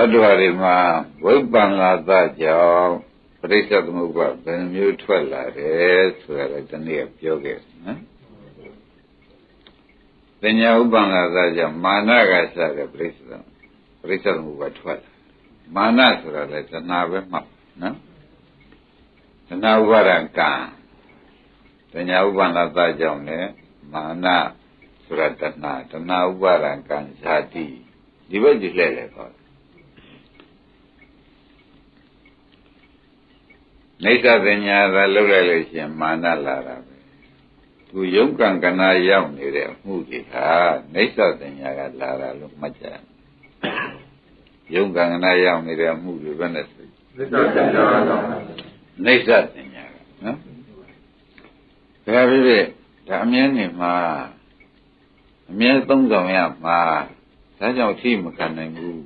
တ္တဝါတွေမှာဝိပ္ပန္လာသကြောင့်ပရိစ္ဆေသမုပ္ပါဘယ်မျိုးထွက်လာတယ်ဆိုတာလည်းဒီနေ့ပြောခဲ့နော်ပညာဥပ္ပန္လာသကြောင့်မာနကစတဲ့ပရိစ္ဆေသမုပ္ပါထွက်လာမာနဆိုတာလည်းတဏှာပဲမှတ်နော်တဏှာဥပါဒံကံပညာဥပ္ပန္လာသကြောင့်လည်းမာနဆိုတာတဏှာဥပါဒံကံဇာတိဒီဘက်ကြည့်လဲလေပေါ့နေသပညာသာလှုပ်လိုက်လို့ရှိရင်မာနလာတာပဲသူယုံကံကနာရောက်နေတဲ့အမှုတွေဟာနေသပညာကလာတာလို့မှတ်ကြယုံကံကနာရောက်နေတဲ့အမှုတွေဘယ်နဲ့ဆိုနေသပညာကနော်ဒါဖြစ်ဒါအမြဲနေမှာအမြဲသုံးဆောင်ရမှာဒါကြောင့်ထိမခံနိုင်ဘူး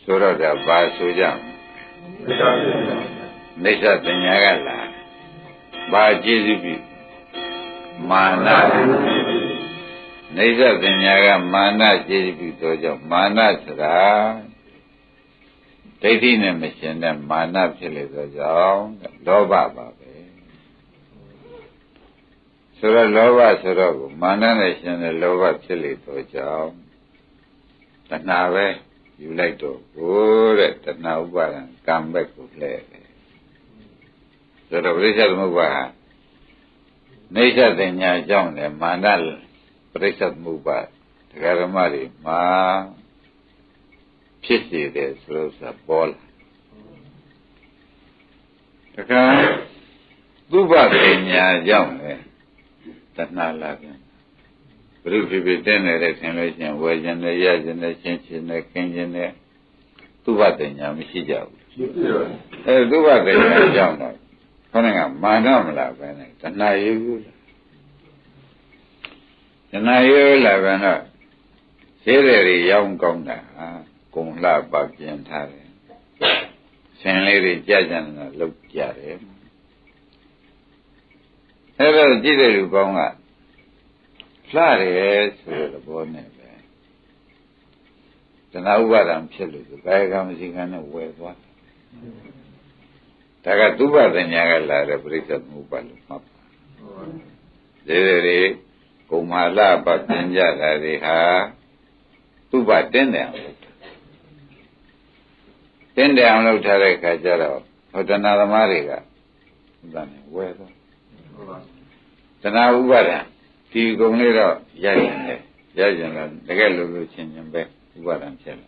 ဆိုတော့ဒါဘာဆိုကြနေသပညာကလာဘာကျေစုပြုမာနနေသပညာကမာနကျေစုပြုသောကြောင့်မာနဆိုတာဒိဋ္ဌိနဲ့မရှင်တဲ့မာနဖြစ်လေသောကြောင့်လောဘပါပဲဆိုတော့လောဘဆိုတော့မာနနဲ့ရှင်တဲ့လောဘဖြစ်လေသောကြောင့်တဏှာပဲယူလိုက်တော့ကိုတဲ့တဏှာဥပါဒံကံဘက်ကိုလှည့်တယ်ဆိုတော့ပရိစ္ဆေသမုပ္ပါနေသပညာကြောင့်လည်းမာနပရိစ္ဆေသမုပ္ပါတရားဓမ္မတွေမှာဖြစ်စေတယ်ဆိုလို့ဆိုပေါ်လာတခါသုဘပညာကြောင့်လည်းတဏှာလာပြန်ဘုရုဖြစ်ဖြစ်တင်းနေတဲ့ဆင်လို့ရှိရင်ဝယ်ခြင်းနဲ့ရခြင်းနဲ့ရှင်းခြင်းနဲ့ခင်းခြင်းနဲ့သုဘပညာမရှိကြဘူးသုဘပညာကြောင့်တော့ခဏကမာနမလားပဲနဲ့တဏှာယူတဏှာယူလာပြန်တော့ဈေးတွေရောင်းကောင်းတာဟာကုံလှပါပြင်ထားတယ်ဆင်လေးတွေကြကြနေတာလောက်ကြတယ်အဲ့တော့ကြည့်တဲ့လူကောင်းကလှတယ်ဆိုတဲ့သဘောနဲ့ပဲတဏှာဥပါဒံဖြစ်လို့ကာယကံမရှိကံနဲ့ဝယ်သွားဒါကသုဘပညာကလာတဲ့ပရိစ္ဆေသမုပ္ပါလို့မှတ်ပါဒီကုံမာလှပါပြင်ကြတာတွေဟာသုဘတင်းတယ်တင်းတယ်အောင်လုပ်ထားတဲ့ခါကျတော့ဟောတဏှာသမားတွေကဥပ္ပန်ဝယ်သွားတဏှာဥပါဒံဒီကုံလေးတော့ရရင်လည်းတကယ်လို့ချင်းချင်းပဲဥပါဒံဖြစ်လာ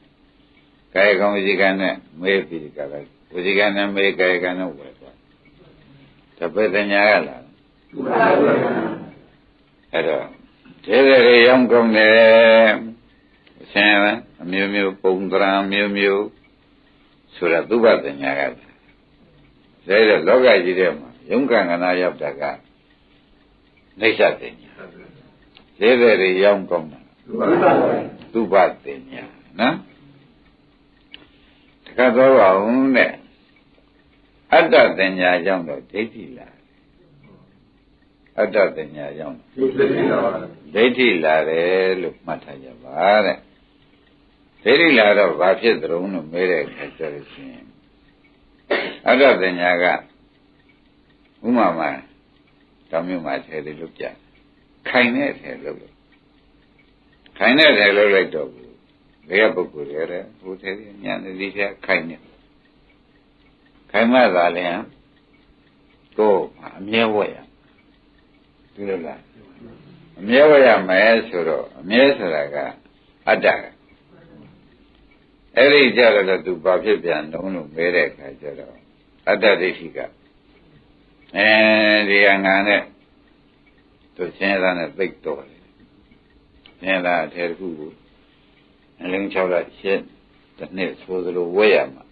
ကာယကံဝစီကံနဲ့မေးပြီးကြတယ်ဝစီကံနဲ့မေးကာယကံနဲ့ဝယ်သွားတပည့်တညာကလာအဲ့တော့ဒေတွေရောင်းကုန်တယ်အဆင်းအမျိုးမျိုးပုံသဏ္ဍာန်မျိုးမျိုးဆိုတာသုဘပညာကဒါတော့လောကကြီးထဲမှာယုံကံကနာရောက်တာကနေသပညာဈေးတွေရောင်းကောင်းတာသုဘပညာနော်တခါတော့အောင်တဲ့အတ္တပညာကြောင့်တော့ဒိဋ္ဌိလာအတ္တပညာကြောင့်ဒိဋ္ဌိလာတယ်လို့မှတ်ထားကြပါတဲ့ဒိဋ္ဌိလာတော့ဘာဖြစ်သလဲလို့မေးတဲ့အခါကျတော့ရှင်အတ္တပညာကဥမာမှာတောင်မြို့မှာထဲလေးလုပ်ကြခိုင်တဲ့ထဲလုပ်လိုက်ခိုင်တဲ့ထဲလုပ်လိုက်တော့ဘယ်ပုဂ္ဂိုလ်တွေလဲဟိုထဲညံနေသေးတယ်ခိုင်နေခိုင်မှသာလဲကိုအမြဲဝတ်ရဒီလိုလားအမြဲဝတ်ရမယ်ဆိုတော့အမြဲဆိုတာကအတ္တအဲ့ဒီကြတော့သူဘာဖြစ်ပြန်လုံးလို့မဲတဲ့အခါကျတော့အတ္တဒိဋ္ဌိကဒီအငါနဲ့သူဆင်းရဲတဲ့သိတ်တော်တယ်ဆင်းရဲတဲ့အထည်တစ်ခုကိုအလုံး6လရှင်းတစ်နှစ်ဆိုသလိုဝဲရမှာ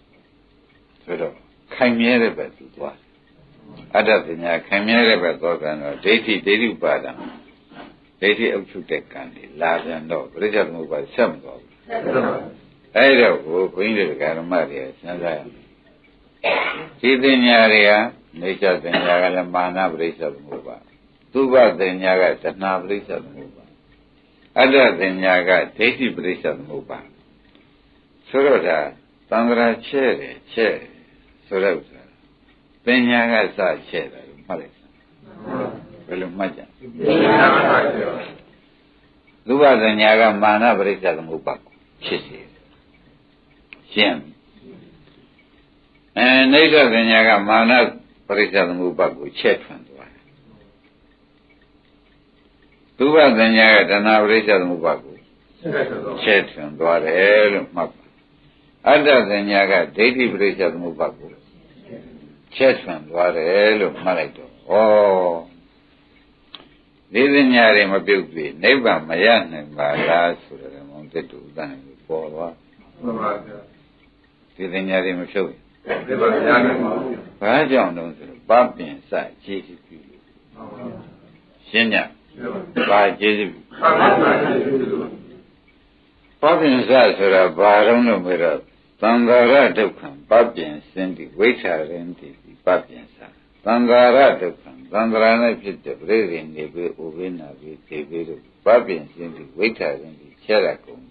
ဆိုတော့ခိုင်မြဲတဲ့ဘက်သူသွားအတ္တပညာခိုင်မြဲတဲ့ဘက်သွားပြန်တော့ဒိဋ္ဌိပါဒံဒိဋ္ဌိအုပ်ချုပ်တဲ့ကံတွေလာပြန်တော့ပရိစ္ဆေသမုပ္ပါဆက်မသွားဘူးအဲ့တော့ဘုန်းကြီးတွေကဓမ္မတွေစဉ်းစားရမယ်ဒီပညာတွေကနေသပညာကလည်းမာနပရိစ္ဆေသမုပ္ပါသုဘပညာကတဏှာပရိစ္ဆေသမုပ္ပါအတ္တပညာကဒိဋ္ဌိပရိစ္ဆေသမုပ္ပါ ဆိုတော့ဒါသံဃာချဲ့တယ်ချဲ့ဆိုတော့ပညာကစချဲ့တယ်လို့မှတ်လိုက်ဘယ်လိုမှတ်ကြသုဘသညာကမာနပရိစ္ဆသမုပ္ပါကိုဖြစ်စေရှင်းနိစ္စသညာကမာနပရိစ္ဆသမုပ္ပါကိုချဲ့ထွန်းသွားတယ်သုဘသညာကတဏှာပရိစ္ဆသမုပ္ပါကိုချဲ့ထွန်းသွားတယ်လို့မှတ်ပါအတ္တသညာကဒိဋ္ဌိပရိစ္ဆသမုပ္ပါကိုချဲ့ထွန်းသွားတယ်လို့မှတ်လိုက်တော့ဒီသညာတွေမပြုတ်ပြီနိဗ္ဗာန်မရနိုင်ပါလားဆိုတော့မောင်တက်တူတန်ကိုပေါ်သွားမှန်ပါဗျာဒီသညာတွေမဖြုတ်နိဗ္ဗာန်မရနိုင်ပါဘူးဘာကြောင့်တုံးဆိုတော့ပပင်စခြေစီပြုလို့ရှင်းညဘာခြေစီပြုပပင်စဆိုတာဘာတော့လို့ပြောတော့သံဃာရဒုက္ခံပပင်စင်တိဝိထာရင်တိပပင်စသံဃာရဒုက္ခံသံဃာနဲ့ဖြစ်တဲ့ပြိရိနေပြီးဥပိနာပြီးဒေဝိတို့ပပင်စင်တိဝိထာရင်တိချဲရကုန်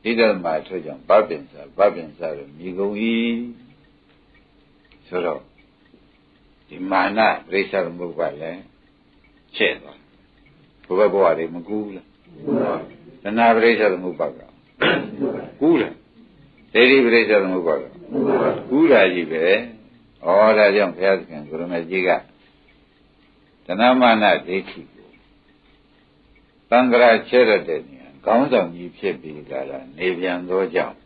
ဒီတော့မှထို့ကြောင့်ပပင်စလို့မြည်ကုန်၏ဆိုတော့ဒီမာနပရိစ္ဆသမုပ္ပါလည်းချဲ့သွားဘုရားဘဝတွေမကူးလားတဏှာပရိစ္ဆသမုပ္ပါကကူးလားဒိဋ္ဌိပရိစ္ဆသမုပ္ပါကကူးတာကြီးပဲဩဒါကြောင့်ဘုရားသခင်ကိုရမကြီးကတဏှာမာနဒိဋ္ဌိကိုသံဃာချဲ့ရတဲ့နေရာခေါင်းဆောင်ကြီးဖြစ်ပြီးကြလားနေပြန်သောကြောင့်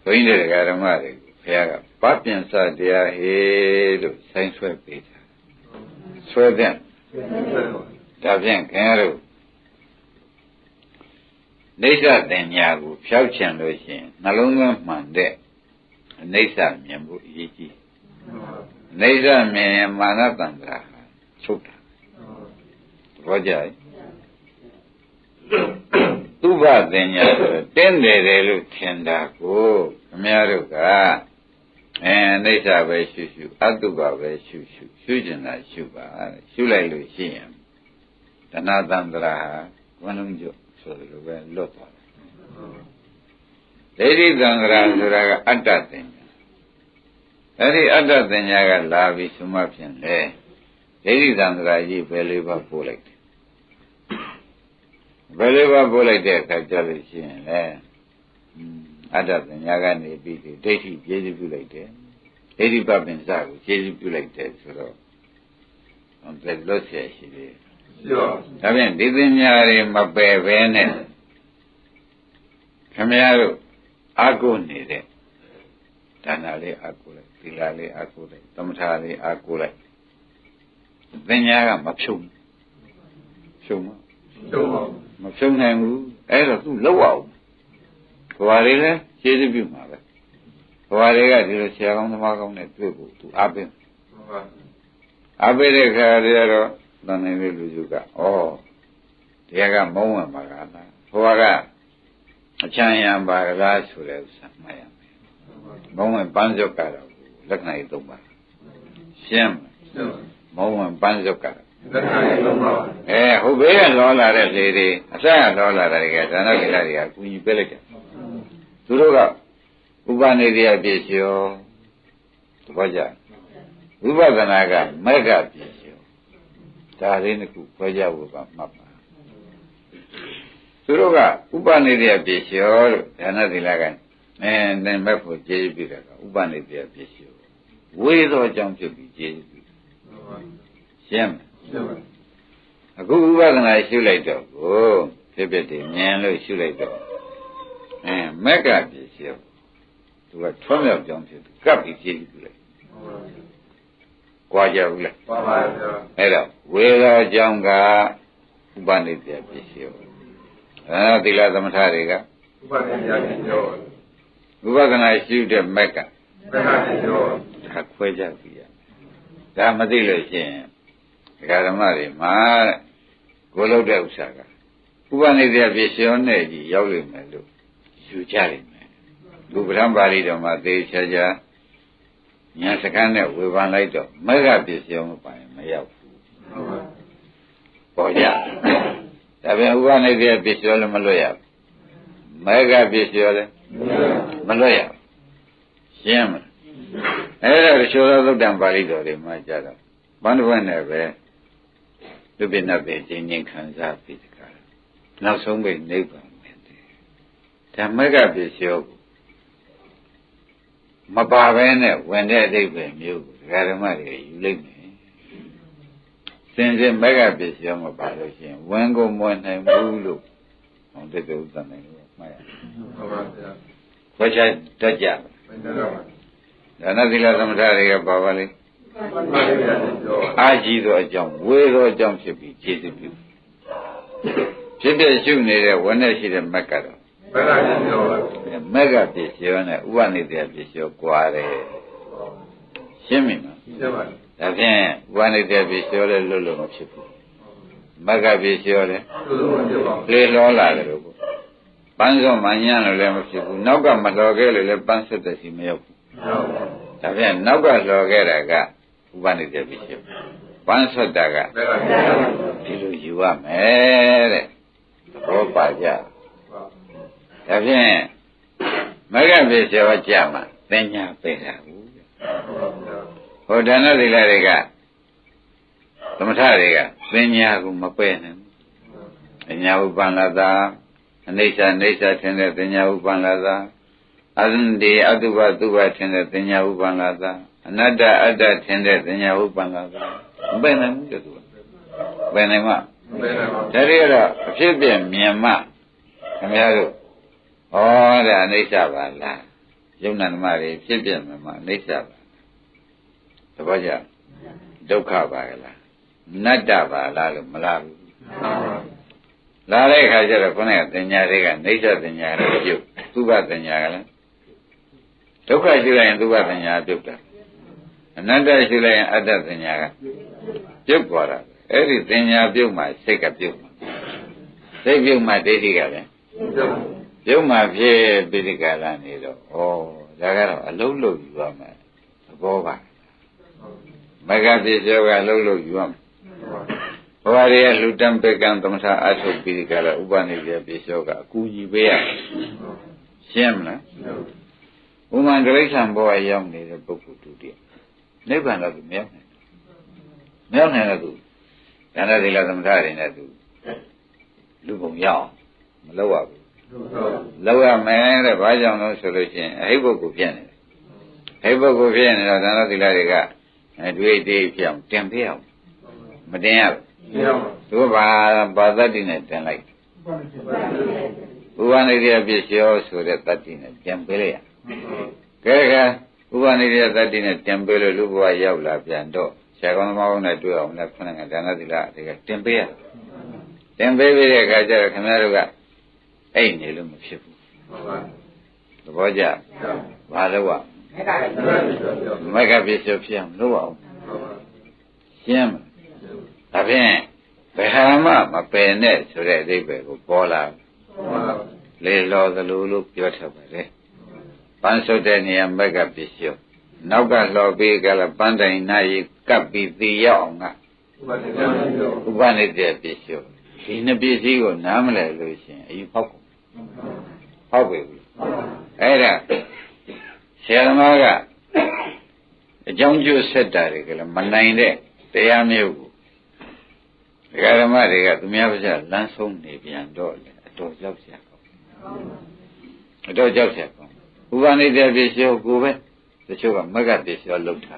ဘုန်းကြီးတွေကဓမ္မတွေကိုဘုရားကပပင်စတရားဟေလို့ဆိုင်ဆွဲပေးတာဆွဲတဲ့ဒါဖြင့်ခင်ဗျားတို့နိစ္စတင်ညာကိုဖြောက်ချင်လို့ရှိရင်နှလုံးသွင်းမှန်တဲ့အနိစ္စမြင်ဖို့အရေးကြီးအနိစ္စမြင်ရင်မာနတံ္ဍရာချုပ်တာဘောကြသုဘတင်ညာဆိုတင်းတယ်လို့ထင်တာကိုခင်ဗျားတို့ကနိစ္စပဲရှုအတုပပဲရှုကျင်တာရှုပါရှုလိုက်လို့ရှိရင်တဏှာတံ္ဍရာဝန်းလုံးကျဆိုလိုပဲလွတ်သွားတယ်ဒိဋ္ဌိသံဃာဆိုတာကအတ္တတင်ညာအဲ့ဒီအတ္တတင်ညာကလာပြီးသုမဖြင့်လေဒိဋ္ဌိသံဃာကြီးပဲလေးပါပို့လိုက်တယ်ပဲလေးပါပို့လိုက်တဲ့အခါကျလို့ရှိရင်လေအတ္တတင်ညာကနေပြီးဒိဋ္ဌိကျေစုပြုလိုက်တယ်ဒိဋ္ဌိပပင်စကိုကျေစုပြုလိုက်တယ်ဆိုတော့ဘယ်လိုဆရာရှိသေးဒါဖြင့်ဒီသင်ညာတွေမပယ်ဘဲနဲ့ခမရတို့အာကိုနေတဲ့ဒါနလေးအာကိုလိုက်သီလလေးအာကိုလိုက်သမထလေးအာကိုလိုက်သင်ညာကမဖြုံမဖြုံနိုင်ဘူးအဲ့တော့သူ့လောက်အောင်ဘဝတွေလည်းကျေးဇူးပြုမှာပဲဘဝတွေကဒီလိုဆရာကောင်းသမားကောင်းနဲ့တွေ့ဖို့သူအားပေးတဲ့ခါတွေကတော့တန်နိုင်တဲ့လူစုကတရားကမုံဝင်ပါကလားဘဝကအချမ်းရံပါကလားဆိုတဲ့ဥစ္စာမှတ်ရမယ်မုံဝင်ပန်းစုပ်ကတော့လက္ခဏာကြီးသုံးပါရှင်းမုံဝင်ပန်းစုပ်ကတော့လက္ခဏာကြီးသုံးပါဟုတ်ဘေးကလောလာတဲ့လေတွေအစကလောလာတဲ့ကဒါနကိလတွေကကူညီပေးလိုက်တယ်သူတို့ကဥပနိဒေယပြည့်စုံသဘောကျဝိပဿနာကမဂ္ဂပြည့်စုံဒါလေးတစ်ခုခွဲကြဖို့ကမှတ်ပါသူတို့ကဥပနိဒေယပြည့်စုံလို့ဒါနသီလကနဲ့မဲ့ဖို့ကျေးဇူးပြုတာကဥပနိဒေယပြည့်စုံဝေသောအကြောင်းဖြစ်ပြီးကျေးဇူးပြုရှင်းအခုဥပဒနာရှုလိုက်တော့ကိုဖြစ်ဖြစ်တည်မြင်လို့ရှုလိုက်တော့မက္ကပြည့်စုံသူကထွန်းမြောက်ကြောင်းဖြစ်ပြီးကပ်ပြီးကျေးဇူးပြုလိုက်ကြွားကြဘူးလားပါပါဗျာအဲ့တော့ဝေသောအကြောင်းကဥပနိဒေယပြည့်စုံသီလသမထတွေကဥပနိဒေယပြည့်စုံဥပဒနာရှုတဲ့မက္ကပြည့်စုံဒါခွဲကြပြီဒါမသိလို့ရှိရင်ဒကာဓမ္မတွေမှာကိုလုပ်တဲ့ဥစ္စာကဥပနိဒေယပြည့်စုံနဲ့ကြီးရောက်လိမ့်မယ်လို့ယူကြလိမ့်မယ်သူဗြဟ္မပါဠိတော်မှာသေချာချာညာစကားနဲ့ဝေဖန်လိုက်တော့မဂ္ဂပြည့်စုံမပိုင်မရောက်ဘူးပေါ်ကြဒါပြန်ဥပနိဒေယပြည့်စုံလည်းမလွတ်ရဘူးမဂ္ဂပြည့်စုံလည်းမ မလွတ်ရရှင်းမလားအဲ့ဒါချိုးသောသုတ္တံပါဠိတော်တွေမှာကြတော့ဘန္ဓဝတ်နဲ့ပဲလူပိနတ်ပဲခြင်းချင်းခံစားပြီးတကားနောက်ဆုံးပဲနိဗ္ဗာန်ပဲဓမ္မကပစ္စယောမပါဘဲနဲ့ဝင်တဲ့အဓိပ္ပာယ်မျိုးကိုဓမ္မတွေယူလိုက်မယ်စင်စစ်မကပစ္စယောမပါလို့ရှိရင်ဝင်ကိုမဝင်နိုင်ဘူးလို့ဟောတဲ့ဥစ္စာနဲ့မှတ်ရဟုတ်ပါဗျာခွဲခြားတတ်ကြဒါနသီလသမထတွေကပါပါလိမ့်အာကြီးသောအကြောင်းဝေသောအကြောင်းဖြစ်ပြီးခြေစစ်ပြုဖြစ်တဲ့ရှုနေတဲ့ဝနဲ့ရှိတဲ့မက်ကတော့မက်ကပစ္စယောနဲ့ဥပနိဒေပစ္စယောကွာတယ်ရှင်းပြီနော်ရှင်းပါပြီဒါဖြင့်ဥပနိဒေပစ္စယောလည်းလွတ်လို့မဖြစ်ဘူးမက်ကပစ္စယောလည်းလေလောလာတယ်လို့ပန်းစောမှညံ့လို့လည်းမဖြစ်ဘူးနောက်ကမလော်ခဲ့လို့လည်းပန်းဆက်တဲ့စီမရောက်ဘူးဒါဖြင့်နောက်ကလော်ခဲ့တာကဥပနိဒေပစ္စယောပန်းဆက်တာကဒီလိုယူရမယ်တဲ့ဘောပါကြဒါဖြင့်မဂ္ဂပစ္စယောကြမှာသင်ညာပဲတာဘူးဟောဒါနသီလတွေကသမထတွေကသင်ညာကိုမပယ်နိုင်ဘူးသင်ညာဥပ္ပန္နတာအနိစ္စနေစ္စထင်တဲ့သင်ညာဥပ္ပန္နတာအသန္တိအတုပတုပထင်တဲ့သင်ညာဥပ္ပန္နတာအနတ္တအတ္တထင်တဲ့သင်ညာဥပ္ပန္နတာမပယ်နိုင်ဘူးတူပယ်နိုင်မှာဒါတွေကတော့အဖြစ်ပြမြင်မှခင်ဗျားတို့ဩဒါအနိစ္စပါလားယုံနာဓမ္မတွေဖြစ်ပြမြင်မှအနိစ္စပါသဘောကျဒုက္ခပါလားနတ္တပါလားလို့မလားဘူးလာတဲ့အခါကျတော့ခုနကတင်ညာတွေကအိဋ္ဌတင်ညာတွေပြုတ်သုဘတင်ညာကလည်းဒုက္ခရှိလိုက်ရင်သုဘတင်ညာပြုတ်တာအနတ္တရှိလိုက်ရင်အတ္တတင်ညာကပြုတ်သွားတာအဲ့ဒီတင်ညာပြုတ်မှစိတ်ကပြုတ်မှစိတ်ပြုတ်မှဒိဋ္ဌိကလည်းပြုတ်မှဖြစ်ပိဋကလာနေတော့ဩဒါကတော့အလုံးလုံးယူရမယ်သဘောပါမဂ္ဂပစ္စယောကအလုံးလုံးယူရမယ်ဘဝရေလူတံပေကံသမထအထုတ်ပိဋကလာဥပနိဒေပစ္စယောကအကူကြီးပေးရရှင်းမလားဥမ္မာဒိဋ္ဌံဘဝရောက်နေတဲ့ပုဂ္ဂိုလ်တူတည်းနိဗ္ဗာန်တော့မရောက်နိုင်မရောက်နိုင်တော့သူဒါနသီလသမထတွေနဲ့သူလူပုံရောက်မလုပ်ရဘူးလောက်ရမယ်တဲ့ဘာကြောင့်လဲဆိုလို့ရှိရင်အဟိပုဂ္ဂိုလ်ဖြစ်နေတယ်အဟိပုဂ္ဂိုလ်ဖြစ်နေတော့ဒါနသီလတွေကတွေ့တေးပြောင်းတင်ပြအောင်မတင်ရဘူးသူဘာသတ္တိနဲ့တင်လိုက်ဥပနိဒေပစ္စယောဆိုတဲ့သတ္တိနဲ့တင်ပေးလိုက်ရကဲဥပနိဒေသတ္တိနဲ့တင်ပေးလို့လူဘဝရောက်လာပြန်တော့ဆရာကောင်းသမားနဲ့တွေ့အောင်လည်းခဏကဒါနသီလတွေကတင်ပေးရတင်ပေးပြီးတဲ့အခါကျတော့ခင်ဗျားတို့ကအဲ့နေလို့မဖြစ်ဘူးသဘောကျဘာလို့อ่ะမဂ္ဂပစ္စယောဖြစ်အောင်လုပ်အောင်ရှင်းမဒါဖြင့်ဘယ်ဟာမှမပယ်နဲ့ဆိုတဲ့အဓိပ္ပာယ်ကိုပေါ်လာလေလောသလိုလို့ပြောထပ်ပါလေပန်းဆုတ်တဲ့နေရာမဂ္ဂပစ္စယောနောက်ကလှော်ပြီးကလည်းပန်းတိုင်နာရီကပ်ပြီးသိရောက်အောင်ကဥပနိဒေပစ္စယောဒီနှစ်ပစ္စည်းကိုနားမလဲလို့ရှိရင်အယူဖောက်ကုန်ဖောက်ပြီအဲ့ဒါဆရာသမားကအကြောင်းကျိုးဆက်တာတွေကလည်းမနိုင်တဲ့တရားမျိုးကိုဒကာဓမ္မတွေကသူများပါးစပ်လမ်းဆုံးနေပြန်တော့လေအတော်ကြောက်ရကောင်းအတော်ကြောက်ရကောင်းဥပနိဒေပစ္စယောကိုပဲတချို့ကမဂ္ဂပစ္စယောလောက်တာ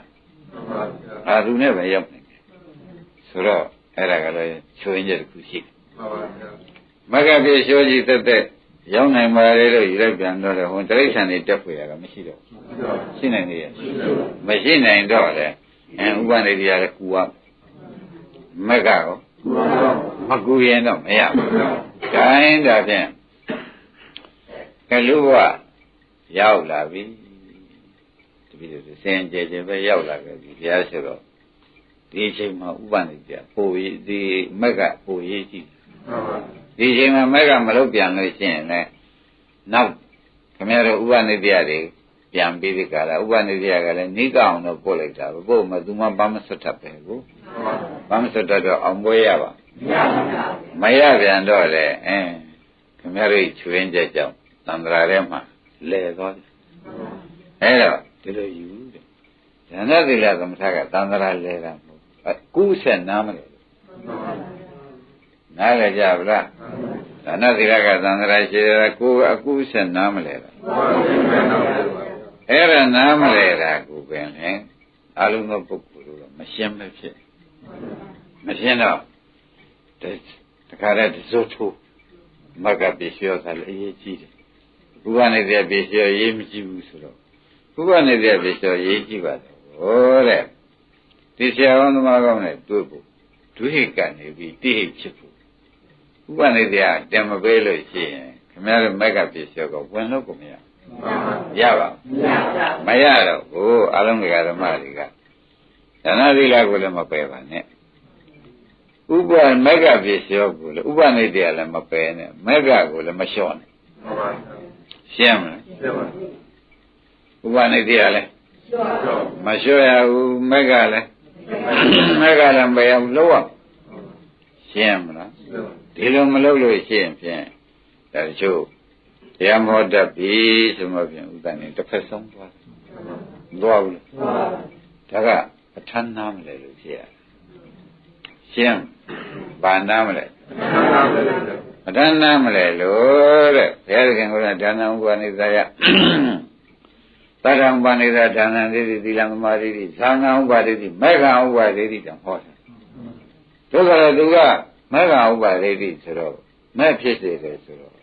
အာသူနဲ့ပဲရောက်နေတယ်ဆိုတော့အဲ့ဒါကလည်းချိုးရင်းချက်တစ်ခုရှိတယ်မဂ္ဂပစ္စယောကြီးတက်တက်ရောက်နိုင်ပါလေလို့ယူလိုက်ပြန်တော့လေဟိုတိရစ္ဆာန်တွေတက်ဖွယ်ရတာမရှိတော့ရှိနိုင်နေရဲ့မရှိနိုင်တော့လေဥပနိဒေရလည်းကူရမဂ္ဂရောမကူရင်တော့မရဘူး။ဒါရင်ဒါဖြင့်ကလူဘဝရောက်လာပြီ။တပည့်တို့စင်ကြယ်ကြယ်ပဲရောက်လာခဲ့ပြီ။ဘုရားဆိုတော့ဒီအချိန်မှာဥပနိဒေပို့ရေးဒီမဂ္ဂပို့ရေးကြည့်။ဒီအချိန်မှာမဂ္ဂမလုပ်ပြန်လို့ရှိရင်လည်းနောက်ခင်ဗျားတို့ဥပနိဒေတွေပြန်ပြီးဒီကလာဥပနိဒေကလည်းနိကအောင်တော့ပို့လိုက်တာပဲပို့မှသူမှဘာမဆွတ်တတ်ပဲကိုဘာမဆွတ်တတ်တော့အောင်ပွဲရပါမရပြန်တော့လေခင်ဗျားတို့ချွေးင်းချက်ကြောင့်သံဃာထဲမှာ လဲသွားအဲ့တော့ဒီလိုယူတဲ့ဒါနသီလသမထကသံဃာလဲတာမဟုတ်ကူးဆက်နားမလဲနားလည်ကြဗလားဒါနသီလကသံဃာရှိတယ်ကိုယ်အကူးဆက်နားမလဲတာအဲ့ဒါနားမလဲတာကိုပင်လေအလုံးစုံပုဂ္ဂိုလ်တို့မရှင်းမဖြစ်မရှင်းတော့တခါတည်းတစိုးထိုးမကပစ္စယောသာလည်းအရေးကြီးတယ်ဘုရားနေတဲ့ပစ္စယောရေးမကြည့်ဘူးဆိုတော့ဘုရားနေတဲ့ပစ္စယောရေးကြည့်ပါတော့ဟောတဲ့ဒီဆရာတော်သမားကောင်းနဲ့တွေ့ဖို့ဒုဟိကနေပြီးတိဟိဖြစ်ဖို့ဘုရားနေတဲ့တင်မပေးလို့ရှိရင်ခင်ဗျားတို့မကပစ္စယောကဝင်လို့ကိုမရရပါမရတော့ဟိုအလုံးကဓမ္မတွေကဒါနသီလကိုလည်းမပယ်ပါနဲ့ဥပမက္ခပစ္စယောကိုလည်းဥပနိဒေယလည်းမပယ်နဲ့မက္ခကိုလည်းမလျှော့နဲ့ရှင်းမလားဥပနိဒေယလည်းမလျှော့ရဘူးမက္ခလည်းမက္ခလည်းမပယ်အောင်လုပ်အောင်ရှင်းမလားဒီလိုမလုပ်လို့ရှင်းဖြင့်ဒါချို့တရားမဟုတ်တတ်ပြီဆိုမှဖြင့်ဥဒ္ဒနေတစ်ဖက်ဆုံးသွားသွားဘူးဒါကအထမ်းနားမလဲလို့ဖြစ်ရရှင်းဘာနာမလဲအထမ်းနာမလဲလို့တဲ့ဘုရားခင်ကဒါနဥပနိသယသတ္တံဥပနိသဒါနံတိသီလံသမာဓိတိသံဃံဥပဒိတိမေဃံဥပဒိတိတောင်ဟောတယ်တို့ကလည်းသူကမေဃံဥပဒိတိဆိုတော့မဲ့ဖြစ်စေတယ်ဆိုတော့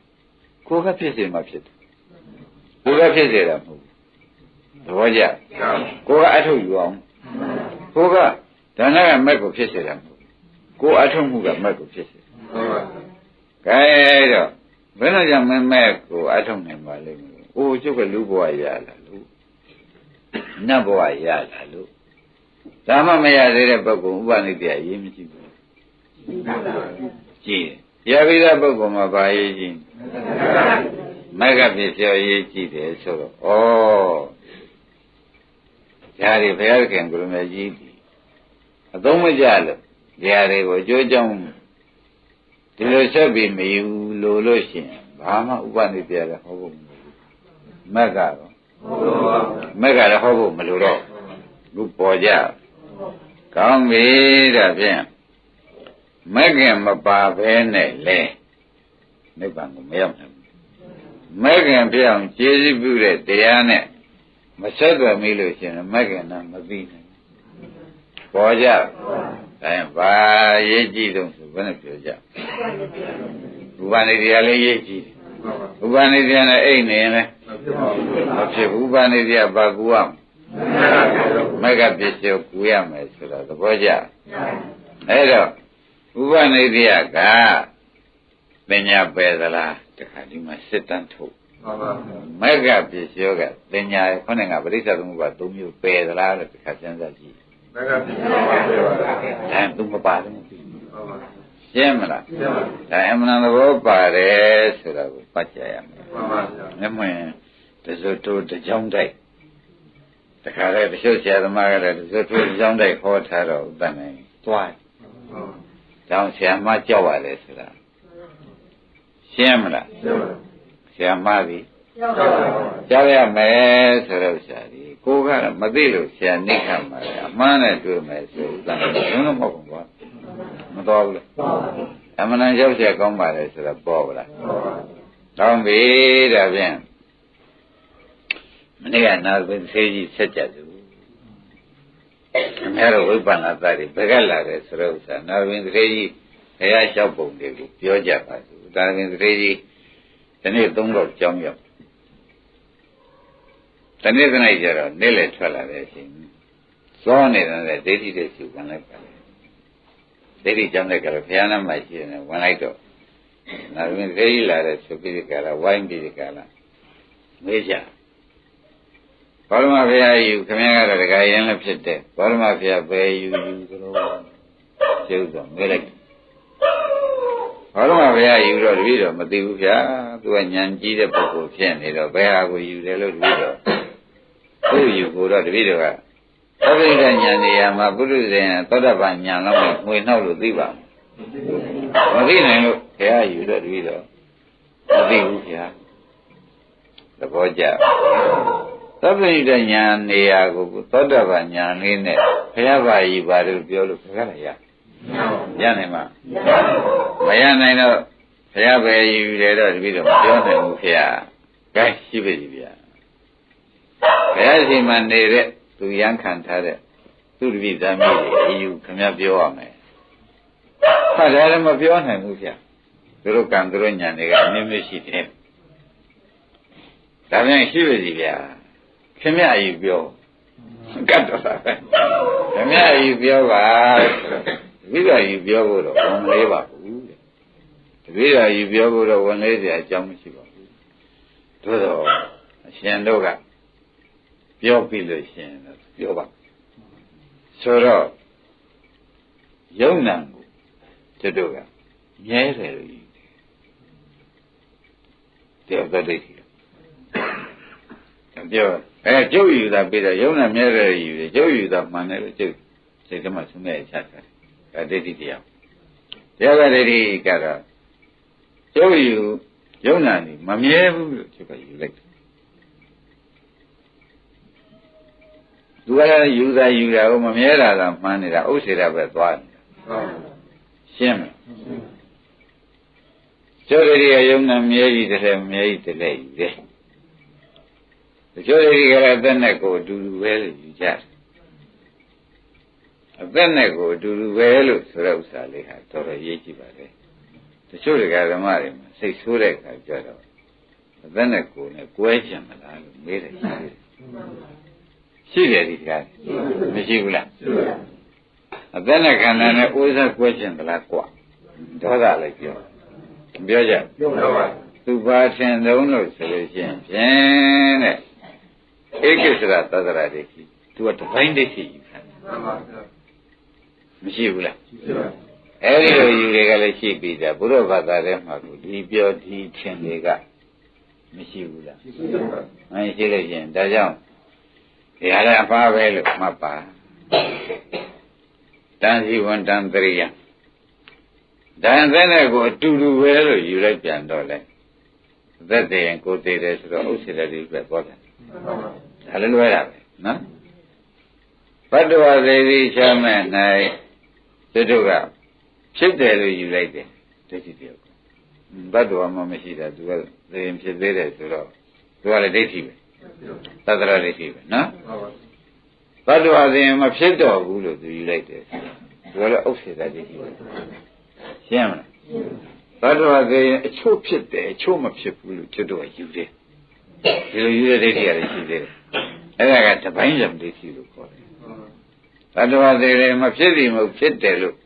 ကိုယ်ကဖြစ်စေမှဖြစ်တယ်ကိုယ်ကဖြစ်စေတာမဟုတ်ဘူးသဘောကျကိုယ်ကအထုတ်ယူအောင်ကိုယ်ကဒါနကမဲ့ကိုဖြစ်စေတာမဟုတ်ကိုယ်အထုတ်မှုကမက်ကိုဖြစ်စေဟုတ်ပါဘူး။ကဲတော့ဘယ်နဲ့ကြောင့်မက်ကိုအထုတ်နိုင်ပါလိမ့်မလို့။အိုးကျုပ်ကလူဘဝရလာလို့နတ်ဘဝရလာလို့ဒါမှမရသေးတဲ့ပုဂ္ဂိုလ်ဥပနိဒေယရေးမကြည့်ဘူး။ကြည့်ရပြီးတဲ့ပုဂ္ဂိုလ်မှာဘာရေးကြည့်မက်ကဖြစ်စေရေးကြည့်တယ်ဆိုတော့ဩဒါတွေဘုရားခင်ကိုယ်တော်ကြီးအသုံးမကျလို့ဒီဟာတွေကိုအကျိုးကြောင့်ဒီလိုဆက်ပြီးမယူလို့ရှိရင်ဘာမှဥပနိဒေယလည်းဟောဖို့မလိုဘူးမက်ကတော့မက်ကလည်းဟောဖို့မလိုတော့ခုပေါ်ကြကောင်းပြီဒါဖြင့်မက်ခင်မပါဘဲနဲ့လေနိဗ္ဗာန်ကိုမရောက်နိုင်ဘူးမက်ခင်ပြောင်းကျေးဇူးပြုတဲ့တရားနဲ့မဆက်သွယ်မိလို့ရှိရင်မက်ခင်တော့မသိနိုင်ဘူးပေါ်ကြဒါဘာရေးကြည့်တော့ဆိုဘယ်နဲ့ပြောကြဥပနိဒေယလည်းရေးကြည့်ဥပနိဒေယနဲ့အိတ်နေရင်လည်းမဖြစ်ဘူးဥပနိဒေယဘာကူရမက်ကပစ္စယောကူရမယ်ဆိုတော့သဘောကျအဲ့တော့ဥပနိဒေယကပညာပယ်သလားတခါဒီမှာစစ်တမ်းထုတ်မက်ကပစ္စယောကပညာခေါင်းကပရိစ္ဆေသမုပ္ပါ၃မျိုးပယ်သလားလို့တခါစဉ်းစားကြည့်မက်ကပစ္စယောပါပြောတာဒါသူမပါတယ်ရှင်းမလားဒါအမှန်သဘောပါတယ်ဆိုတာကိုပတ်ကြရမယ်မှန်ပါဗျာတစွတ်တို့တကြောင်းတိုက်တခါလေတချို့ဆရာသမားကလည်းတစွတ်တို့တကြောင်းတိုက်ဟောထားတော့ဥပ္ပန်နေသွားတောင်းဆရာမကြောက်ရတယ်ဆိုတာရှင်းမလားဆရာမသည်ကြောက်ရမယ်ဆိုတော့ဆရာဒီကိုကတော့မသိလို့ဆရာနိခတ်မှာအမှန်နဲ့တွေ့မယ်ဆိုဥပ္ပန်နေလုံးလုံးမဟုတ်ဘူးကွာမတော်ဘူးလေအမှန်တန်ရောက်เสียကောင်းပါလေဆိုတော့ပေါ်ပါလားတောင်းပြီဒါဖြင့်မနေ့ကနာသသေကြီးဆက်ကြသူအများတော်ဝိပဿနာသားတွေဘယ်ကလာတယ်ဆိုတော့ဥစ္စာနာသသေကြီးဘုရားလျှောက်ပုံတွေကိုပြောကြပါစို့ဒါသသေကြီးဒီနေ့၃တော့ကြောင်းရောက်ဒီနေ့ကနေ့ကျတော့နေ့လေထွက်လာတဲ့အချိန်စောနေတဲ့ဒိဋ္ဌိတွေစုဝင်လိုက်ပါလေဒိဋ္ဌိကြောင့်လည်းကြတော့ဘုရားနာမရှိနေဝင်လိုက်တော့နာမည်သေကြီးလာတဲ့သုပိကလာဝိုင်းပြီးကလာမေးကြဘောရမဘုရားယူခမည်းကတော့တခါရင်လည်းဖြစ်တဲ့ဘောရမဘုရားပဲယူကြတော့ကျုပ်တော့မေးလိုက်ဘောရမဘုရားယူတော့တပည့်တော်မသိဘူးဗျာသူကဉာဏ်ကြီးတဲ့ပုဂ္ဂိုလ်ဖြစ်နေတော့ဘယ်ဟာကိုယူတယ်လို့တပည့်တော်သူ့ယူကိုတော့တပည့်တော်ကသဗ္ဗိဒဉာဏ်နေရာမှာပုရုဇဉ်သောတပန်ဉာဏ်လောက်ငွေနှောက်လို့သိပါမသိနိုင်လို့ဘုရားယူတော့တပည့်တော်မသိဘူးဗျာ သဘောကျသဗ္ဗညုတညာနေရာကိုသောတပန်ညာလေးနဲ့ဘုရားပါဠိပါလို့ပြောလို့ခက်ရရနိုင်မှာမရနိုင်တော့ဘုရားပဲယူတယ်တော့တပည့်တော်မပြောနိုင်ဘူးခင်ဗျာကဲရှိပါပြီဗျာဘုရားရှိမှနေတဲ့သူရန်ခံထားတဲ့သူတပည့်သားမျိုးတွေအယူခင်ဗျာပြောရမယ်ဖတ်တယ်လည်းမပြောနိုင်ဘူးဗျာသူတို့ကံသူတို့ညာတွေကအမျိုးမျိုးရှိတယ်ဒါပြန်ရှိပါစီဗျာခင်ဗျာယူပြောကတ်တော့တာပဲခင်ဗျာယူပြောပါတပည့်တော်ယူပြောဖို့တော့ဝန်လေးပါဘူးတဲ့တပည့်တော်ယူပြောဖို့တော့ဝန်လေးစရာအကြောင်းမရှိပါဘူးသို့တော့အရှင်တို့ကပြောပြီးလို့ရှင်တော့ပြောပါဆိုတော့ယုံနာကိုတို့ကမြဲတယ်လို့ယူတယ်တဲ့ဒိဋ္ဌိပြောကျုပ်ယူတာပြီးတော့ယုံနာမြဲတယ်ယူတယ်ကျုပ်ယူတာမှန်တယ်လို့ကျုပ်စိတ်ထဲမှာသုံးနေချတယ်ဒါဒိဋ္ဌိတရားတရားကဒိဋ္ဌိကတော့ကျုပ်ယူယုံနာနေမမြဲဘူးလို့ကျုပ်ကယူလိုက်တယ်သူကလည်းယူတာကိုမမြဲတာလားမှန်းနေတာဥစ္စေတာပဲသွားနေတာရှင်းမလားကျုပ်တွေကယုံနာမြဲကြီးတယ်မြဲကြီးတယ်ယူတယ်တချို့တွေကလည်းအသက်နဲ့ကိုအတူတူပဲလို့ယူကြတယ်အသက်နဲ့ကိုအတူတူပဲလို့ဆိုတဲ့ဥစ္စာလေးဟာတော်တော်ရေးကြည့်ပါလေတချို့တွေကဓမ္မတွေမှာစိတ်ဆိုးတဲ့အခါကျတော့အသက်နဲ့ကိုနဲ့ကွဲချင်မလားလို့မေးတယ်ရှိတယ်ဒီကမရှိဘူးလားအသက်နဲ့ခန္ဓာနဲ့ဥစ္စာကွဲချင်သလားကွာဒေါသလည်းပြောကြပြောပါသူပါထင်ဆုံးလို့ဆိုလို့ရှိရင်ဖြင့်တဲ့ဧကိစ္စရသဒ္ဒရာဒိဋ္ဌိသူကတပိုင်းဒိဋ္ဌိယူတာမရှိဘူးလားအဲဒီလိုယူတွေကလည်းရှိပြီးတာဘုရားဘာသာထဲမှာကိုဒီပြောဒီထင်တွေကမရှိဘူးလားမရှိလို့ရှိရင်ဒါကြောင့်ဒီဟာလည်းအပါပဲလို့မှတ်ပါတန်စီဝန်တန်တရိယဒါသက်နဲ့ကိုအတူတူပဲလို့ယူလိုက်ပြန်တော့လေသက်တည်ရင်ကိုတည်တယ်ဆိုတော့ဥစ္စေတတိပဲပေါ်တယ်ဒါလည်းလွဲတာပဲနော်ဘတ်တော်သေးသေးချမ်းမဲ့၌သူတို့ကဖြစ်တယ်လို့ယူလိုက်တယ်ဒိဋ္ဌိတယောက်ဘတ်တော်မှမရှိတာသူကသေရင်ဖြစ်သေးတယ်ဆိုတော့သူကလည်းဒိဋ္ဌိပဲသတ္တရဒိဋ္ဌိပဲနော်ဘတ်တော်သေရင်မဖြစ်တော့ဘူးလို့သူယူလိုက်တယ်သူကလည်းဥစ္စေတဒိဋ္ဌိပဲရှင်းမလားဘတ်တော်သေရင်အချို့ဖြစ်တယ်အချို့မဖြစ်ဘူးလို့ကျွတ်တော့ယူတယ်ဒီလိုယူတဲ့ဒိဋ္ဌိရတယ်ရှိသေးတယ်အဲ့ဒါကတပိုင်းရံဒိဋ္ဌိလို့ခေါ်တယ်ဘတ်တော်သေရင်မဖြစ်သည်မဟုတ်ဖြစ်တယ်လို့